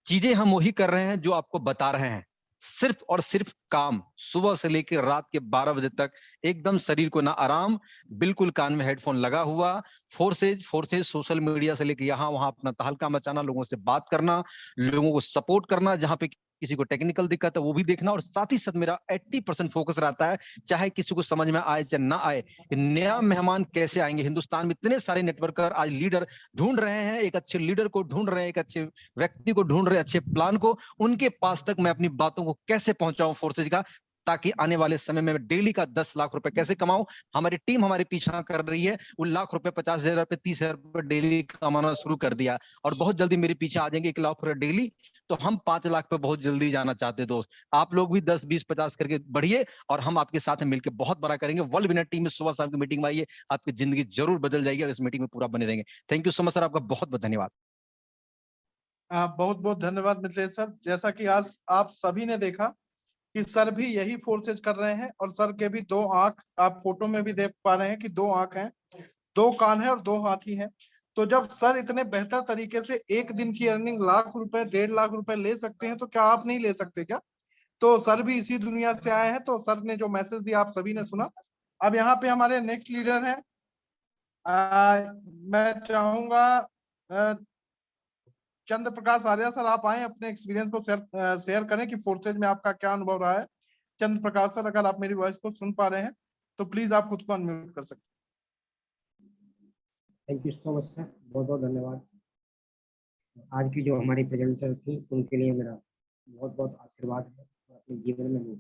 चीजें हम वही कर रहे हैं जो आपको बता रहे हैं, सिर्फ और सिर्फ काम, सुबह से लेकर रात के 12 बजे तक एकदम शरीर को ना आराम, बिल्कुल कान में हेडफोन लगा हुआ। फोर्सेज सोशल मीडिया से लेकर यहाँ वहां अपना तहलका मचाना, लोगों से बात करना, लोगों को सपोर्ट करना, जहां पे किसी को टेक्निकल दिक्कत है वो भी देखना। और साथ ही साथ मेरा 80% फोकस रहता है, चाहे किसी को समझ में आए चाहे ना आए, नया मेहमान कैसे आएंगे। हिंदुस्तान में इतने सारे नेटवर्कर आज लीडर ढूंढ रहे हैं, एक अच्छे लीडर को ढूंढ रहे हैं, एक अच्छे व्यक्ति को ढूंढ रहे हैं, अच्छे प्लान को, उनके पास तक मैं अपनी बातों को कैसे पहुंचाऊं फोर्सेज का, ताकि आने वाले समय में डेली का 10 लाख रुपए कैसे कमाऊं। हमारी टीम हमारे पीछा कर रही है, वो लाख रुपए, 50,000 रुपए, 30,000 रुपए डेली कमाना शुरू कर दिया और बहुत जल्दी मेरे पीछे आ जाएंगे 1 लाख रुपए डेली। तो हम 5 लाख पे बहुत जल्दी जाना चाहते हैं दोस्त। आप लोग भी 10, 20, 50 करके बढ़िए और हम आपके साथ मिलकर बहुत बड़ा करेंगे। वर्ल्ड विनर टीम में सुबह शाम की मीटिंग में आइए, आपकी जिंदगी जरूर बदल जाएगी अगर इस मीटिंग में पूरा बने रहेंगे। Thank you so much sir, आपका बहुत बहुत धन्यवाद। बहुत बहुत धन्यवाद मिथिलेश सर। जैसा कि आज आप सभी ने देखा कि सर भी यही फोर्सेज कर रहे हैं और सर के भी 2 आंख, आप फोटो में भी देख पा रहे हैं कि 2 आंख हैं, 2 कान है और 2 हाथ ही हैं। तो जब सर इतने बेहतर तरीके से एक दिन की अर्निंग लाख रुपए, 1.5 लाख रुपए ले सकते हैं, तो क्या आप नहीं ले सकते क्या? तो सर भी इसी दुनिया से आए हैं, तो सर ने जो मैसेज दिया आप सभी ने सुना। अब यहाँ पे हमारे नेक्स्ट लीडर हैं, मैं चाहूंगा चंद्र प्रकाश आर्या सर, आप आए अपने एक्सपीरियंस को शेयर करें कि फोर्सेज में आपका क्या अनुभव रहा है। चंद्र प्रकाश सर, अगर आप मेरी वॉइस को सुन पा रहे हैं तो प्लीज आप खुद को अनम्यूट कर सकते हैं। Thank you so much sir, बहुत बहुत धन्यवाद। आज की जो हमारी प्रेजेंटर थी उनके लिए मेरा बहुत बहुत आशीर्वाद है और अपने जीवन में वो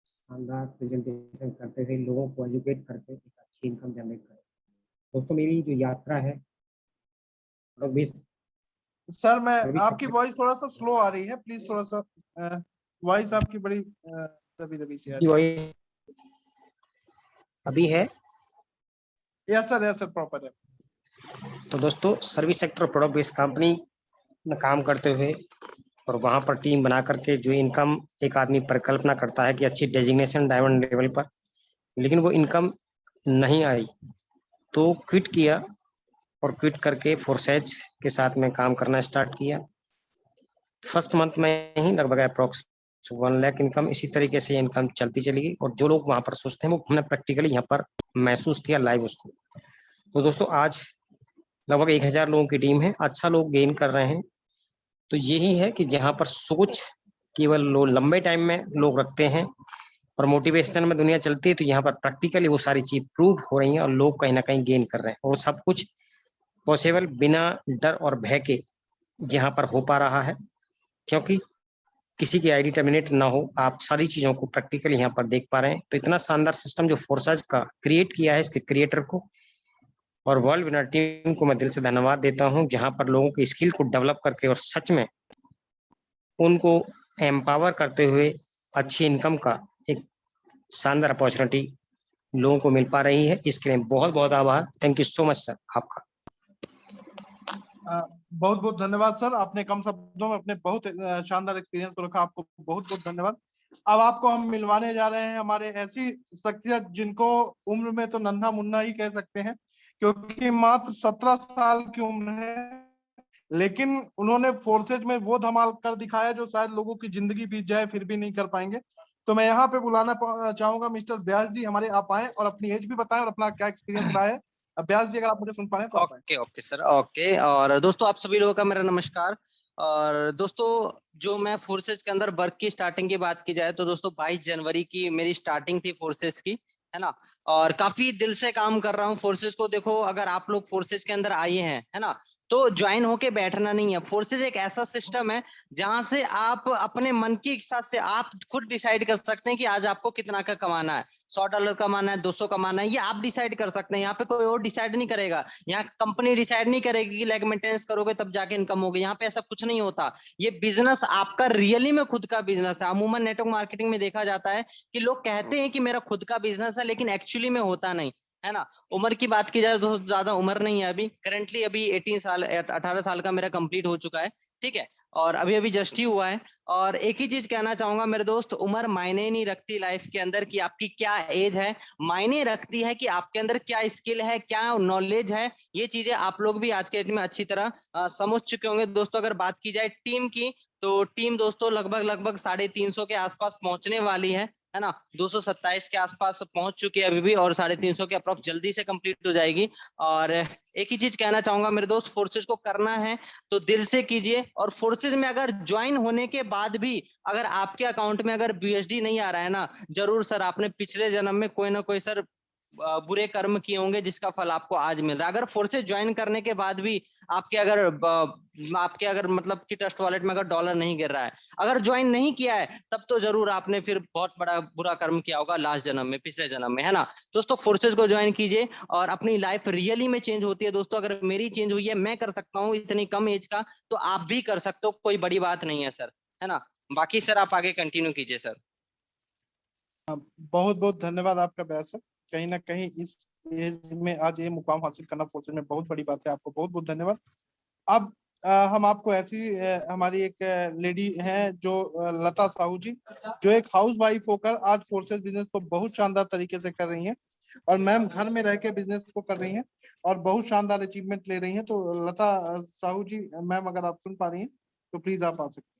शानदार प्रेजेंटेशन करते हुए लोगों को एजुकेट करके एक अच्छी इनकम जनरेट करें। दोस्तों मेरी जो यात्रा है सर, मैं आपकी वॉइस थोड़ा सा स्लो आ रही है, प्लीज थोड़ा सा वॉइस आपकी बड़ी दबी दबी सी आ रही है। अभी है? यस सर, प्रॉपर है। तो दोस्तों service sector product based company में काम करते हुए और वहाँ पर टीम बना करके जो इनकम एक आदमी परिकल्पना करता है कि अच्छी डेजिग्नेशन डायमंड लेवल पर, लेकिन वो इनकम नहीं आई तो क्विट किया और क्विट करके फोर्सेज के साथ में काम करना स्टार्ट किया। फर्स्ट मंथ में ही लगभग अप्रॉक्स 1 लाख इनकम, इसी तरीके से इनकम चलती चली गई और जो लोग वहाँ पर सोचते हैं वो हमने प्रैक्टिकली यहाँ पर महसूस किया लाइव उसको। तो दोस्तों आज लगभग 1000 लोगों की टीम है, अच्छा लोग गेन कर रहे हैं। तो यही है कि जहाँ पर सोच केवल लंबे टाइम में लोग रखते हैं और मोटिवेशन में दुनिया चलती है, तो यहाँ पर प्रैक्टिकली वो सारी चीज प्रूव हो रही हैं और लोग कहीं ना कहीं गेन कर रहे हैं और सब कुछ पॉसिबल बिना डर और भय के यहाँ पर हो पा रहा है, क्योंकि किसी की आईडी टर्मिनेट ना हो, आप सारी चीजों को प्रैक्टिकली यहाँ पर देख पा रहे हैं। तो इतना शानदार सिस्टम जो फोर्सेज का क्रिएट किया है, इसके क्रिएटर को और वर्ल्ड विनर टीम को मैं दिल से धन्यवाद देता हूँ, जहाँ पर लोगों की स्किल को डेवलप करके और सच में उनको एम्पावर करते हुए अच्छी इनकम का एक शानदार अपॉर्चुनिटी लोगों को मिल पा रही है। इसके लिए बहुत बहुत आभार। Thank you so much sir आपका। बहुत बहुत धन्यवाद सर, आपने कम शब्दों में अपने बहुत शानदार एक्सपीरियंस को रखा, आपको बहुत बहुत धन्यवाद। अब आपको हम मिलवाने जा रहे हैं हमारे ऐसी शख्सियत जिनको उम्र में तो नन्हा मुन्ना ही कह सकते हैं, क्योंकि मात्र 17 साल की उम्र है, लेकिन उन्होंने फोर्सेज में वो धमाल कर दिखाया जो शायद लोगों की जिंदगी बीत जाए फिर भी नहीं कर पाएंगे। तो मैं यहाँ पे बुलाना चाहूंगा मिस्टर व्यास जी, हमारे आप आए और अपनी एज भी बताएं और अपना क्या एक्सपीरियंस रहा है। व्यास जी, अगर आप मुझे सुन पा रहे हैं तो आप आएं। Okay okay sir, okay. और दोस्तों आप सभी लोगों का मेरा नमस्कार। और दोस्तों जो मैं फोर्सेस के अंदर वर्क की स्टार्टिंग की बात की जाए तो दोस्तों 22 जनवरी की मेरी स्टार्टिंग थी फोर्सेस की, है ना। और काफी दिल से काम कर रहा हूँ फोर्सेस को। देखो अगर आप लोग फोर्सेस के अंदर आए हैं, है ना, तो ज्वाइन होके बैठना नहीं है। फोर्सेस एक ऐसा सिस्टम है जहां से आप अपने मन की इच्छा से आप खुद डिसाइड कर सकते हैं कि आज आपको कितना का कमाना है, $100 कमाना है, 200 कमाना है, ये आप डिसाइड कर सकते हैं। यहाँ पे कोई और डिसाइड नहीं करेगा। यहाँ कंपनी डिसाइड नहीं करेगी कि लेग मेंटेनेंस करोगे तब जाके इनकम होगी। यहाँ पे ऐसा कुछ नहीं होता। ये बिजनेस आपका रियली में खुद का बिजनेस है। अमूमन नेटवर्क मार्केटिंग में देखा जाता है कि लोग कहते हैं कि मेरा खुद का बिजनेस है, लेकिन एक्चुअली में होता नहीं, है ना। उम्र की बात की जाए तो ज्यादा उम्र नहीं है अभी, करेंटली अभी 18 साल का मेरा कंप्लीट हो चुका है, ठीक है। और अभी अभी जस्ट ही हुआ है। और एक ही चीज कहना चाहूंगा मेरे दोस्त, उम्र मायने नहीं रखती लाइफ के अंदर कि आपकी क्या एज है। मायने रखती है कि आपके अंदर क्या स्किल है, क्या नॉलेज है। ये चीजें आप लोग भी आज के डेट में अच्छी तरह समझ चुके होंगे। दोस्तों अगर बात की जाए टीम की, तो टीम दोस्तों लगभग लगभग 350 के आसपास पहुंचने वाली है ना। 227 के आसपास पहुंच चुकी है अभी भी, और 350 के अप्रोक्स जल्दी से कंप्लीट हो जाएगी। और एक ही चीज कहना चाहूंगा मेरे दोस्त, फोर्सेस को करना है तो दिल से कीजिए। और फोर्सेस में अगर ज्वाइन होने के बाद भी अगर आपके अकाउंट में अगर बीएसडी नहीं आ रहा है ना, जरूर सर आपने पिछले जन्म में कोई ना कोई सर बुरे कर्म किए होंगे जिसका फल आपको आज मिल रहा है। अगर फोर्सेस ज्वाइन करने के बाद भी आपके अगर मतलब कि ट्रस्ट वॉलेट में अगर डॉलर नहीं गिर रहा है, अगर ज्वाइन नहीं किया है, तब तो जरूर आपने फिर बहुत बड़ा बुरा कर्म किया होगा लास्ट जन्म में, पिछले जन्म में, है ना। दोस्तों फोर्सेस को ज्वाइन कीजिए और अपनी लाइफ रियली में चेंज होती है। दोस्तों अगर मेरी चेंज हुई है, मैं कर सकता हूँ इतनी कम एज का, तो आप भी कर सकते हो, कोई बड़ी बात नहीं है सर, है ना। बाकी सर आप आगे कंटिन्यू कीजिए सर। बहुत बहुत धन्यवाद आपका व्यास सर। कहीं ना कहीं इस एज में आज ये मुकाम हासिल करना फोर्सेज में बहुत बड़ी बात है। आपको बहुत बहुत धन्यवाद। अब हम आपको ऐसी हमारी एक लेडी हैं जो लता साहू जी, जो एक हाउस वाइफ होकर आज फोर्सेज बिजनेस को बहुत शानदार तरीके से कर रही हैं। और मैम घर में रह के बिजनेस को कर रही हैं और बहुत शानदार अचीवमेंट ले रही हैं। तो लता साहू जी मैम, अगर आप सुन पा रही हैं तो प्लीज आप आ सकते हैं।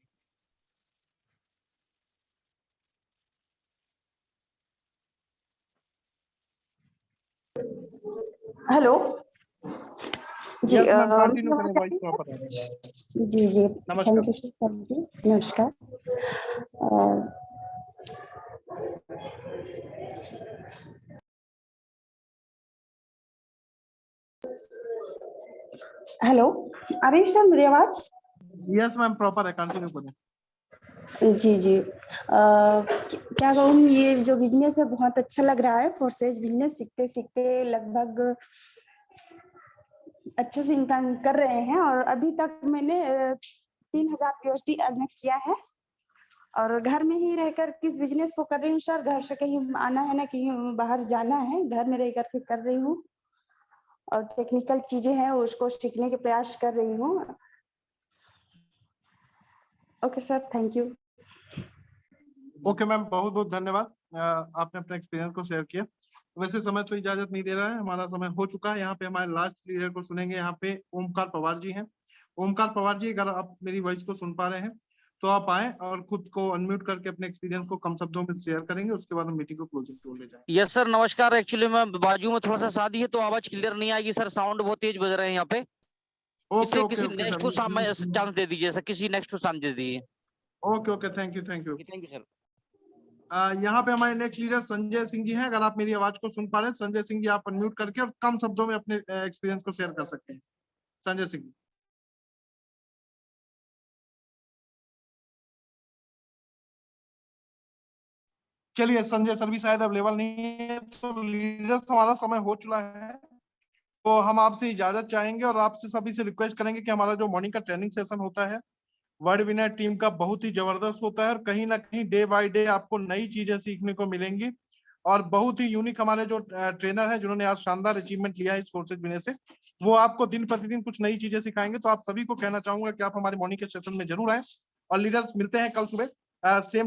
हेलो जी। यस मैम, कंटिन्यू मेरी करें, आवाज आ वॉइस रही प्रॉपर है। है? जी जी, नमस्कार। Thank you sir, thank you, नमस्कार। हेलो, आ रही है सर मेरी आवाज? यस मैम, प्रॉपर है, कंटिन्यू करें। जी जी। क्या कहूँ, ये जो बिजनेस है बहुत अच्छा लग रहा है। फोर्सेज बिजनेस सीखते सीखते लगभग अच्छे से इनकम कर रहे हैं, और अभी तक मैंने 3000 यूएसडी अर्न किया है। और घर में ही रहकर किस बिजनेस को कर रही हूँ सर, घर से कहीं आना है ना, कहीं बाहर जाना है, घर में रह करके कर रही हूँ। और टेक्निकल चीजें हैं उसको सीखने के प्रयास कर रही हूँ। Okay sir, thank you. Okay ma'am, बहुत बहुत धन्यवाद। आपने अपने एक्सपीरियंस को शेयर किया। वैसे समय तो इजाजत नहीं दे रहा है, हमारा समय हो चुका है। यहाँ पे हमारे लास्ट लीडर को सुनेंगे। यहाँ पे ओमकार पवार जी हैं। ओमकार पवार जी, अगर आप मेरी वॉइस को सुन पा रहे हैं तो आप आए और खुद को अनम्यूट करके अपने एक्सपीरियंस को कम शब्दों में शेयर करेंगे। उसके बाद हम मीटिंग को क्लोजिंग टू ले जाएंगे। यस सर, नमस्कार। एक्चुअली मैं बाजू में थोड़ा सा शादी है तो आवाज क्लियर नहीं आएगी सर, साउंड बहुत तेज बज रहे हैं यहाँ पे। ओके ओके किसी ओके नेक्स्ट को चांस दे दीजिए सर, किसी नेक्स्ट को चांस दे दीजिए। Okay okay, thank you thank you. Thank you sir. यहाँ पे हमारे नेक्स्ट लीडर संजय सिंह जी हैं। अगर आप मेरी आवाज को सुन पा रहे हैं, संजय सिंह जी आप अनम्यूट करके और कम शब्दों में अपने एक्सपीरियंस को शेयर कर सकते हैं। संजय सिंह। चलिए, संजय सर भी शायद अवेलेबल नहीं है, तो लीडर्स हमारा समय हो चुका है। तो हम आपसे इजाजत चाहेंगे और आपसे सभी से रिक्वेस्ट करेंगे कि हमारा जो मॉर्निंग का ट्रेनिंग सेशन होता है वर्ल्ड विनर टीम का बहुत ही जबरदस्त होता है और कहीं ना कहीं डे बाय डे आपको नई चीजें सीखने को मिलेंगी। और बहुत ही यूनिक हमारे जो ट्रेनर हैं जिन्होंने आज शानदार अचीवमेंट लिया है इस फोर्सेज बिजनेस से, वो आपको दिन प्रतिदिन कुछ नई चीजें सिखाएंगे। तो आप सभी को कहना चाहूंगा कि आप हमारे मॉर्निंग के सेशन में जरूर आए। और लीडर्स मिलते हैं कल सुबह सेम